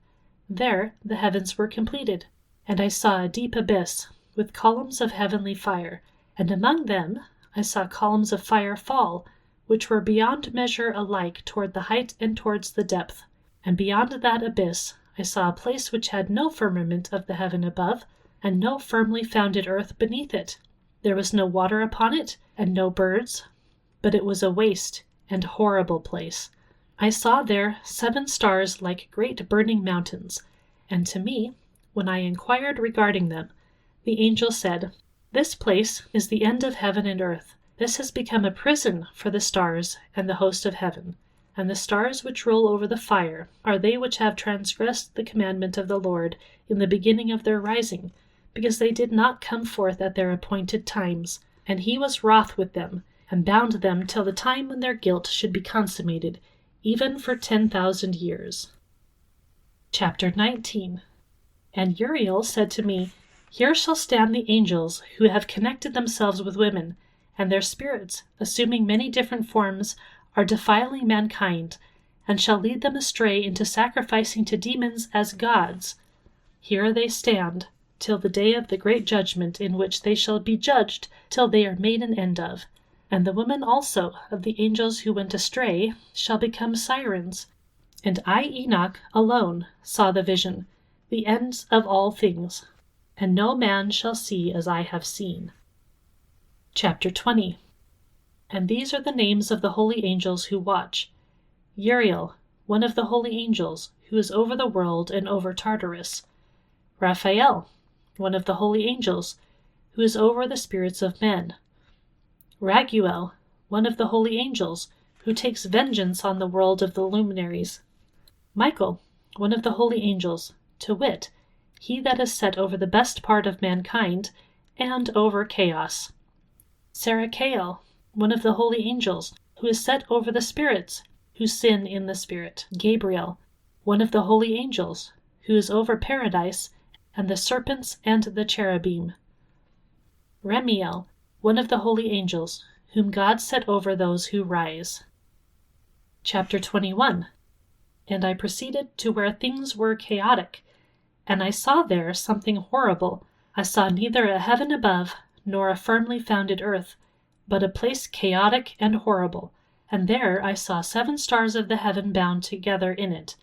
There the heavens were completed. And I saw a deep abyss, with columns of heavenly fire, and among them I saw columns of fire fall, which were beyond measure alike toward the height and towards the depth. And beyond that abyss I saw a place which had no firmament of the heaven above, and no firmly founded earth beneath it. There was no water upon it, and no birds, but it was a waste and horrible place. I saw there 7 stars like great burning mountains, and to me, when I inquired regarding them, the angel said, "This place is the end of heaven and earth. This has become a prison for the stars and the host of heaven. And the stars which roll over the fire are they which have transgressed the commandment of the Lord in the beginning of their rising, because they did not come forth at their appointed times. And he was wroth with them, and bound them till the time when their guilt should be consummated, even for 10,000 years." Chapter 19. And Uriel said to me, "Here shall stand the angels who have connected themselves with women, and their spirits, assuming many different forms, are defiling mankind, and shall lead them astray into sacrificing to demons as gods. Here they stand, till the day of the great judgment, in which they shall be judged till they are made an end of. And the women also of the angels who went astray shall become sirens. And I, Enoch, alone saw the vision, the ends of all things, and no man shall see as I have seen." Chapter 20. And these are the names of the holy angels who watch: Uriel, one of the holy angels, who is over the world and over Tartarus; Raphael, one of the holy angels, who is over the spirits of men; Raguel, one of the holy angels, who takes vengeance on the world of the luminaries; Michael, one of the holy angels, to wit, he that is set over the best part of mankind, and over chaos; Sarachael, one of the holy angels, who is set over the spirits, who sin in the spirit; Gabriel, one of the holy angels, who is over paradise, and the serpents and the cherubim; Remiel, one of the holy angels, whom God set over those who rise. Chapter 21. And I proceeded to where things were chaotic, and I saw there something horrible. I saw neither a heaven above, nor a firmly founded earth, but a place chaotic and horrible, and there I saw 7 stars of the heaven bound together in it,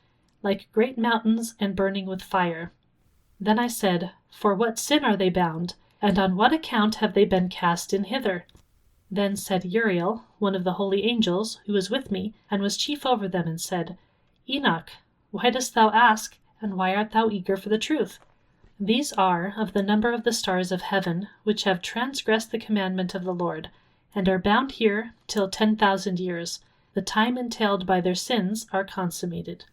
like great mountains and burning with fire. Then I said, "For what sin are they bound, and on what account have they been cast in hither?" Then said Uriel, one of the holy angels, who was with me, and was chief over them, and said, "Enoch, why dost thou ask, and why art thou eager for the truth? These are of the number of the stars of heaven, which have transgressed the commandment of the Lord, and are bound here till 10,000 years, the time entailed by their sins, are consummated."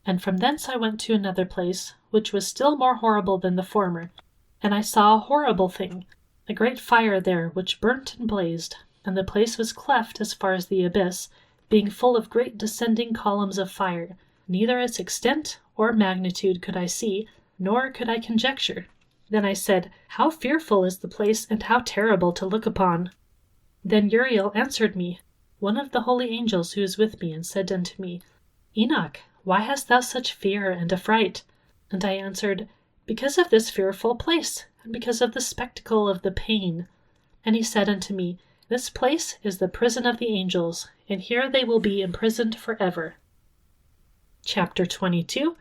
And from thence I went to another place, which was still more horrible than the former, and I saw a horrible thing, a great fire there which burnt and blazed, and the place was cleft as far as the abyss, being full of great descending columns of fire. Neither its extent or magnitude could I see, nor could I conjecture. Then I said, "How fearful is the place, and how terrible to look upon!" Then Uriel answered me, one of the holy angels who is with me, and said unto me, "Enoch, why hast thou such fear and affright?" And I answered, "Because of this fearful place, and because of the spectacle of the pain." And he said unto me, "This place is the prison of the angels, and here they will be imprisoned forever." Chapter 22.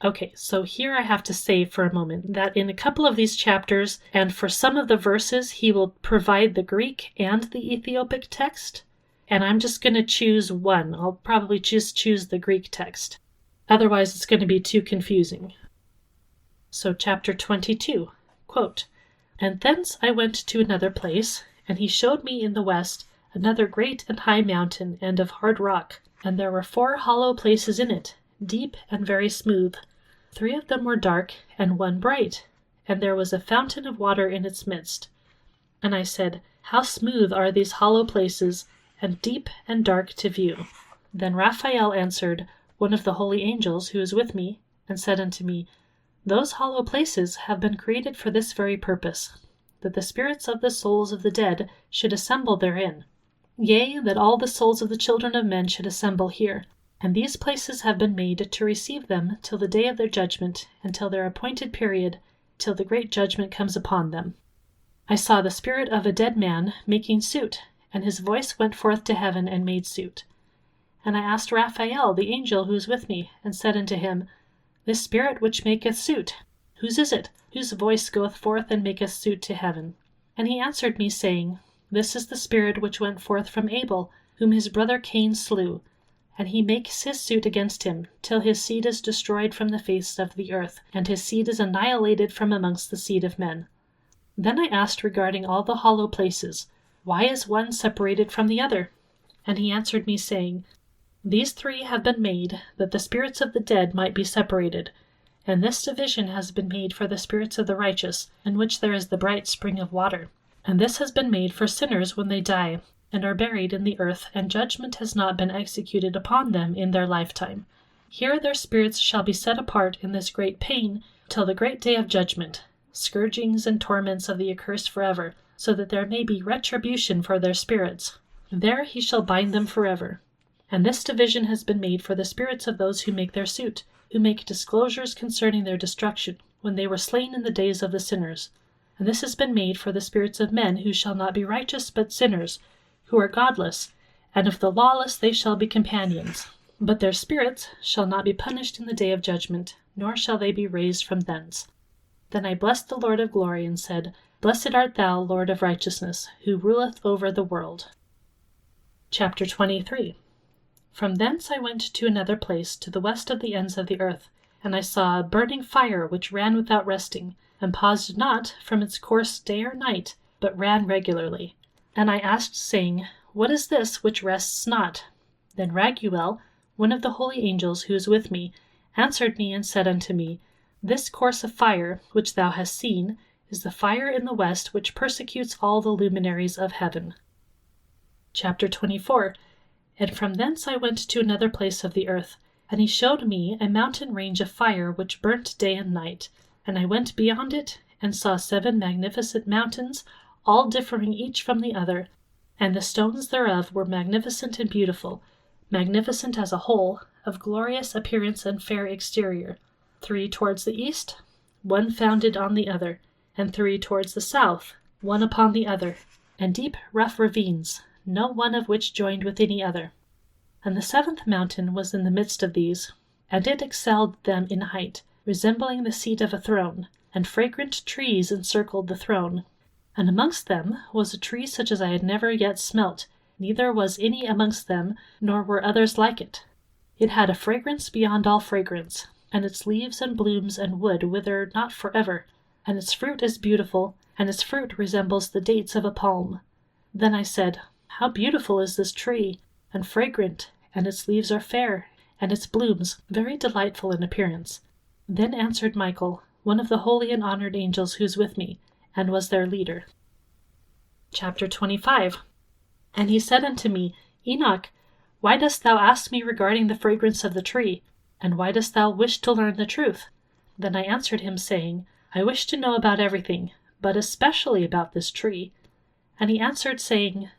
Okay, so here I have to say for a moment that in a couple of these chapters, and for some of the verses, he will provide the Greek and the Ethiopic text, and I'm just going to choose one. I'll probably just choose the Greek text. Otherwise, it's going to be too confusing. So chapter 22, quote, "And thence I went to another place, and he showed me in the west another great and high mountain, and of hard rock, and there were 4 hollow places in it, deep and very smooth. 3 of them were dark, and 1 bright, and there was a fountain of water in its midst. And I said, How smooth are these hollow places, and deep and dark to view." Then Raphael answered, one of the holy angels who was with me, and said unto me, "Those hollow places have been created for this very purpose, that the spirits of the souls of the dead should assemble therein. Yea, that all the souls of the children of men should assemble here. And these places have been made to receive them till the day of their judgment, and till their appointed period, till the great judgment comes upon them. I saw the spirit of a dead man making suit, and his voice went forth to heaven and made suit. And I asked Raphael, the angel who was with me, and said unto him, This spirit which maketh suit, Whose is it? Whose voice goeth forth and maketh suit to heaven? And he answered me, saying, This is the spirit which went forth from Abel, whom his brother Cain slew. And he makes his suit against him, till his seed is destroyed from the face of the earth, and his seed is annihilated from amongst the seed of men. Then I asked regarding all the hollow places, Why is one separated from the other? And he answered me, saying, These three have been made, that the spirits of the dead might be separated. And this division has been made for the spirits of the righteous, in which there is the bright spring of water. And this has been made for sinners when they die, and are buried in the earth, and judgment has not been executed upon them in their lifetime. Here their spirits shall be set apart in this great pain, till the great day of judgment, scourgings and torments of the accursed forever, so that there may be retribution for their spirits. There he shall bind them forever. And this division has been made for the spirits of those who make their suit, who make disclosures concerning their destruction, when they were slain in the days of the sinners. And this has been made for the spirits of men who shall not be righteous but sinners, who are godless, and of the lawless they shall be companions. But their spirits shall not be punished in the day of judgment, nor shall they be raised from thence. Then I blessed the Lord of glory, and said, Blessed art thou, Lord of righteousness, who ruleth over the world. Chapter 23. From thence I went to another place, to the west of the ends of the earth, and I saw a burning fire which ran without resting, and paused not from its course day or night, but ran regularly. And I asked, saying, What is this which rests not? Then Raguel, one of the holy angels who is with me, answered me and said unto me, This course of fire, which thou hast seen, is the fire in the west which persecutes all the luminaries of heaven. Chapter 24. And from thence I went to another place of the earth, and he showed me a mountain range of fire which burnt day and night. And I went beyond it, and saw 7 magnificent mountains, all differing each from the other, and the stones thereof were magnificent and beautiful, magnificent as a whole, of glorious appearance and fair exterior, 3 towards the east, 1 founded on the other, and 3 towards the south, 1 upon the other, and deep rough ravines, no one of which joined with any other. And the 7th mountain was in the midst of these, and it excelled them in height, resembling the seat of a throne, and fragrant trees encircled the throne. And amongst them was a tree such as I had never yet smelt, neither was any amongst them, nor were others like it. It had a fragrance beyond all fragrance, and its leaves and blooms and wood wither not forever, and its fruit is beautiful, and its fruit resembles the dates of a palm. Then I said, How beautiful is this tree, and fragrant, and its leaves are fair, and its blooms very delightful in appearance. Then answered Michael, one of the holy and honored angels who is with me, and was their leader. Chapter 25. And he said unto me, Enoch, why dost thou ask me regarding the fragrance of the tree? And why dost thou wish to learn the truth? Then I answered him, saying, I wish to know about everything, but especially about this tree. And he answered, saying,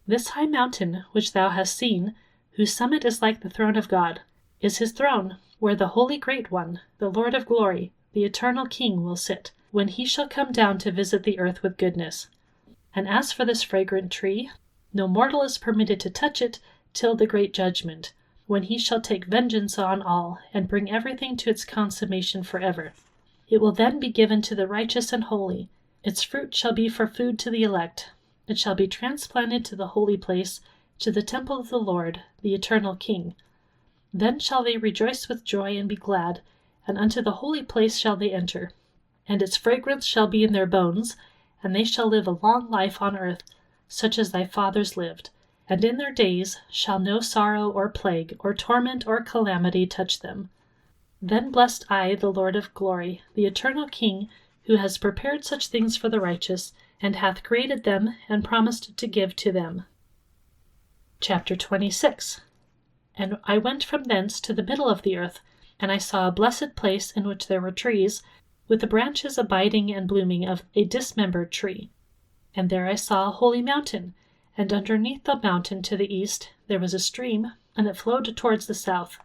This high mountain which thou hast seen, whose summit is like the throne of God, is his throne, where the Holy Great One, the Lord of glory, the eternal King, will sit, when he shall come down to visit the earth with goodness. And as for this fragrant tree, no mortal is permitted to touch it till the great judgment, when he shall take vengeance on all, and bring everything to its consummation forever. It will then be given to the righteous and holy. Its fruit shall be for food to the elect. It shall be transplanted to the holy place, to the temple of the Lord, the eternal King. Then shall they rejoice with joy and be glad, and unto the holy place shall they enter. And its fragrance shall be in their bones, and they shall live a long life on earth, such as thy fathers lived. And in their days shall no sorrow or plague, or torment or calamity touch them. Then blessed I the Lord of glory, the eternal King, who has prepared such things for the righteous, and hath created them, and promised to give to them. Chapter 26. And I went from thence to the middle of the earth, and I saw a blessed place in which there were trees, with the branches abiding and blooming of a dismembered tree. And there I saw a holy mountain, and underneath the mountain to the east there was a stream, and it flowed towards the south.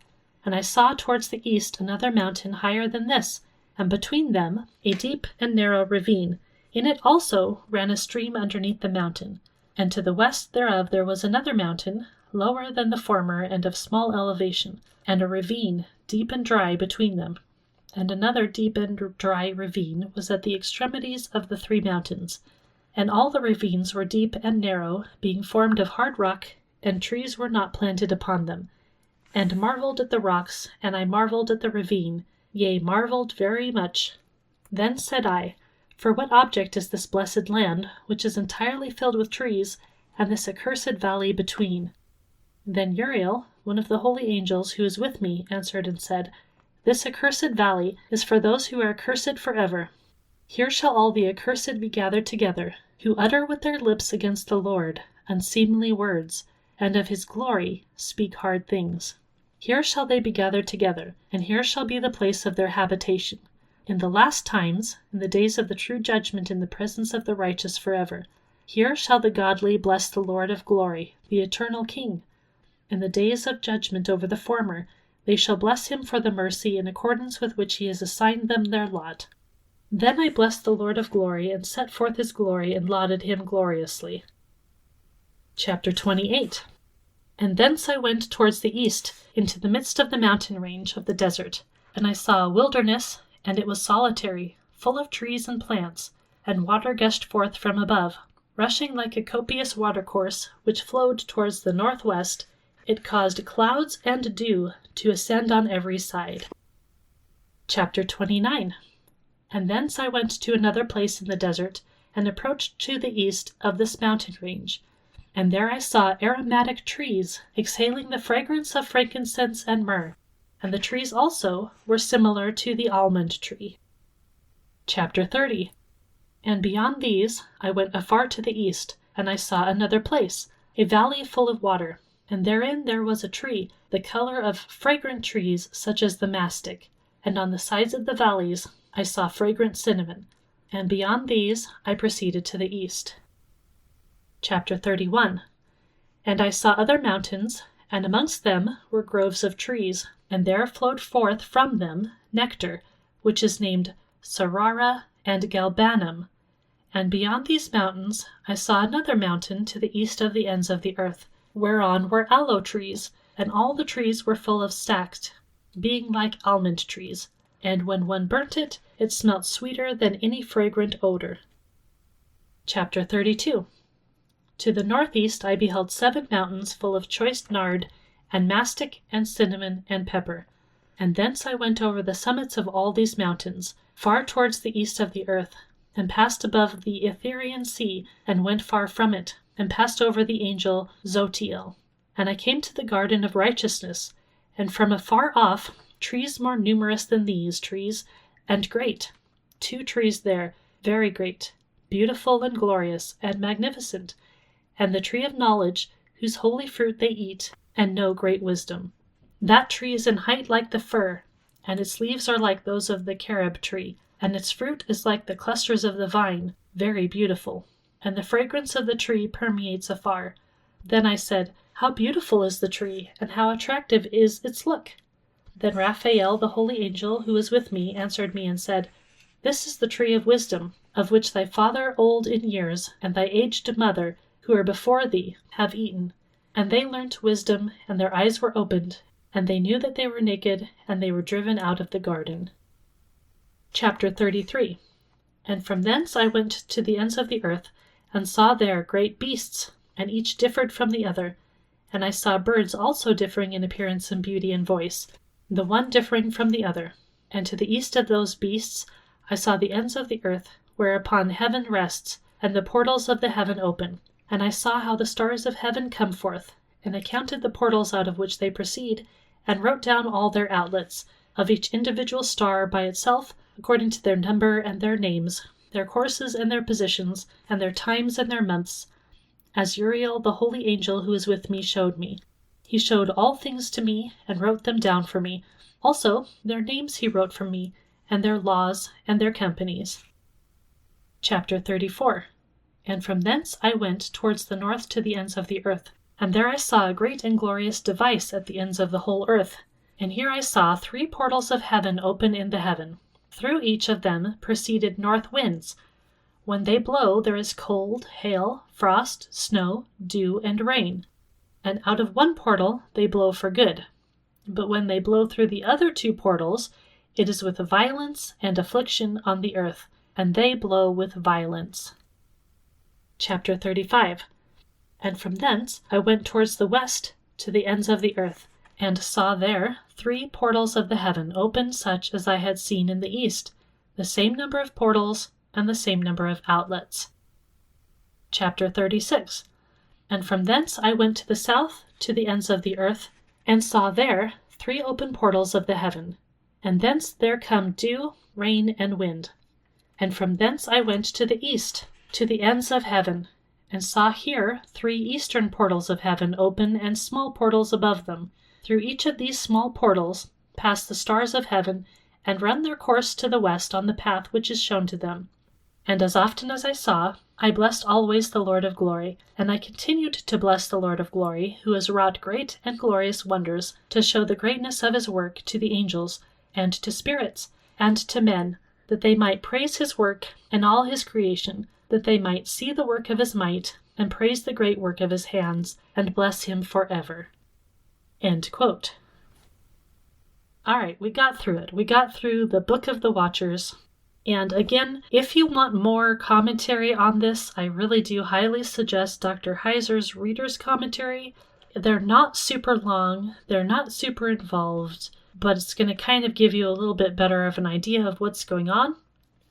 And I saw towards the east another mountain higher than this, and between them a deep and narrow ravine. In it also ran a stream underneath the mountain. And to the west thereof there was another mountain, lower than the former and of small elevation, and a ravine, deep and dry, between them. and another deep and dry ravine was at the extremities of the 3 mountains, and all the ravines were deep and narrow, being formed of hard rock, and trees were not planted upon them. And marveled at the rocks, and I marveled at the ravine, yea, marveled very much. Then said I, For what object is this blessed land, which is entirely filled with trees, and this accursed valley between? Then Uriel, one of the holy angels who was with me, answered and said, This accursed valley is for those who are accursed forever. Here shall all the accursed be gathered together, who utter with their lips against the Lord unseemly words, and of his glory speak hard things. Here shall they be gathered together, and here shall be the place of their habitation. In the last times, in the days of the true judgment in the presence of the righteous forever, here shall the godly bless the Lord of glory, the eternal King. In the days of judgment over the former, they shall bless him for the mercy in accordance with which he has assigned them their lot. Then I blessed the Lord of glory, and set forth his glory, and lauded him gloriously. Chapter 28. And thence I went towards the east, into the midst of the mountain range of the desert, and I saw a wilderness, and it was solitary, full of trees and plants, and water gushed forth from above, rushing like a copious watercourse, which flowed towards the northwest. It caused clouds and dew to ascend on every side. Chapter 29. And thence I went to another place in the desert, and approached to the east of this mountain range. And there I saw aromatic trees, exhaling the fragrance of frankincense and myrrh, and the trees also were similar to the almond tree. Chapter 30. And beyond these I went afar to the east, and I saw another place, a valley full of water, and therein there was a tree, the color of fragrant trees such as the mastic, and on the sides of the valleys I saw fragrant cinnamon, and beyond these I proceeded to the east. Chapter 31. And I saw other mountains, and amongst them were groves of trees, and there flowed forth from them nectar, which is named Sarara and Galbanum. And beyond these mountains I saw another mountain to the east of the ends of the earth, whereon were aloe trees, and all the trees were full of stacks, being like almond trees, and when one burnt it, it smelt sweeter than any fragrant odor. Chapter 32. To the northeast I beheld 7 mountains full of choice nard, and mastic, and cinnamon, and pepper. And thence I went over the summits of all these mountains, far towards the east of the earth, and passed above the Etherian sea, and went far from it, and passed over the angel Zotiel. And I came to the garden of righteousness, and from afar off trees more numerous than these trees, and great, 2 trees there, very great, beautiful and glorious, and magnificent, and the tree of knowledge, whose holy fruit they eat, and know great wisdom. That tree is in height like the fir, and its leaves are like those of the carob tree, and its fruit is like the clusters of the vine, very beautiful, and the fragrance of the tree permeates afar. Then I said, How beautiful is the tree, and how attractive is its look! Then Raphael, the holy angel who was with me, answered me and said, This is the tree of wisdom, of which thy father old in years, and thy aged mother, who are before thee, have eaten. And they learnt wisdom, and their eyes were opened, and they knew that they were naked, and they were driven out of the garden. Chapter 33. And from thence I went to the ends of the earth, and saw there great beasts, and each differed from the other. And I saw birds also differing in appearance and beauty and voice, the one differing from the other. And to the east of those beasts I saw the ends of the earth, whereupon heaven rests, and the portals of the heaven open. And I saw how the stars of heaven come forth, and I counted the portals out of which they proceed, and wrote down all their outlets, of each individual star by itself, according to their number and their names, their courses and their positions, and their times and their months, as Uriel the holy angel who is with me showed me. He showed all things to me, and wrote them down for me. Also their names he wrote for me, and their laws, and their companies. Chapter 34. And from thence I went towards the north to the ends of the earth, and there I saw a great and glorious device at the ends of the whole earth. And here I saw 3 portals of heaven open in the heaven. Through each of them proceeded north winds. When they blow, there is cold, hail, frost, snow, dew, and rain. And out of one portal they blow for good. But when they blow through the other 2 portals, It is with violence and affliction on the earth, and they blow with violence. Chapter 35. And from thence I went towards the west to the ends of the earth, and saw there 3 portals of the heaven opened such as I had seen in the east, the same number of portals and the same number of outlets. Chapter 36. And from thence I went to the south to the ends of the earth, and saw there 3 open portals of the heaven, and thence there come dew, rain, and wind. And from thence I went to the east, to the ends of heaven, and saw here 3 eastern portals of heaven open, and small portals above them. Through each of these small portals pass the stars of heaven, and run their course to the west on the path which is shown to them. And as often as I saw, I blessed always the Lord of glory, and I continued to bless the Lord of glory, who has wrought great and glorious wonders, to show the greatness of his work to the angels, and to spirits, and to men, that they might praise his work and all his creation, that they might see the work of his might, and praise the great work of his hands, and bless him forever. End quote. All right, we got through it. We got through the Book of the Watchers. And again, if you want more commentary on this, I really do highly suggest Dr. Heiser's Reader's Commentary. They're not super long, they're not super involved, but it's going to kind of give you a little bit better of an idea of what's going on.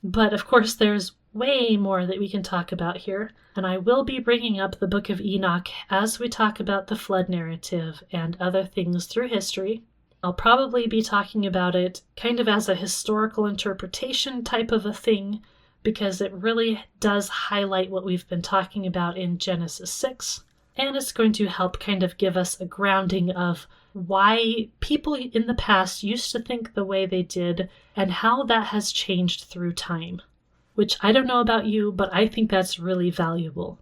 But of course, there's way more that we can talk about here, and I will be bringing up the Book of Enoch as we talk about the flood narrative and other things through history. I'll probably be talking about it kind of as a historical interpretation type of a thing, because it really does highlight what we've been talking about in Genesis 6, and it's going to help kind of give us a grounding of why people in the past used to think the way they did, and how that has changed through time. Which I don't know about you, but I think that's really valuable.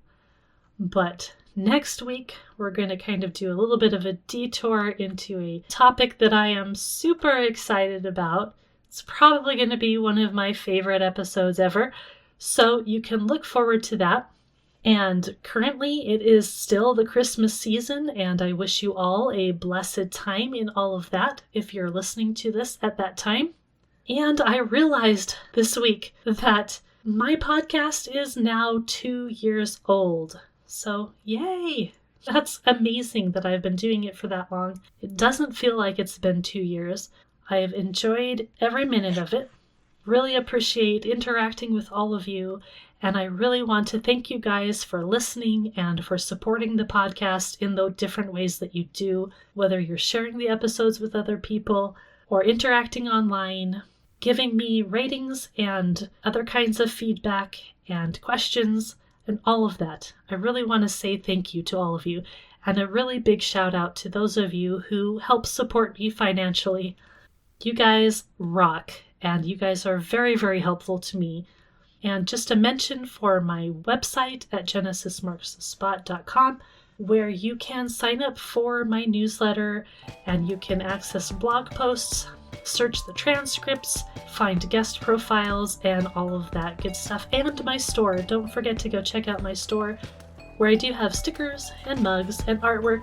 But next week, we're going to kind of do a little bit of a detour into a topic that I am super excited about. It's probably going to be one of my favorite episodes ever, so you can look forward to that. And currently, it is still the Christmas season, and I wish you all a blessed time in all of that if you're listening to this at that time. And I realized this week that my podcast is now 2 years old. So, yay! That's amazing that I've been doing it for that long. It doesn't feel like it's been 2 years. I've enjoyed every minute of it. Really appreciate interacting with all of you. And I really want to thank you guys for listening and for supporting the podcast in the different ways that you do, whether you're sharing the episodes with other people or interacting online, giving me ratings and other kinds of feedback and questions. And all of that. I really want to say thank you to all of you, and a really big shout out to those of you who help support me financially. You guys rock, and you guys are very, very helpful to me. And just a mention for my website at genesismarksthespot.com, where you can sign up for my newsletter, and you can access blog posts, search the transcripts, find guest profiles, and all of that good stuff. And my store. Don't forget to go check out my store, where I do have stickers and mugs and artwork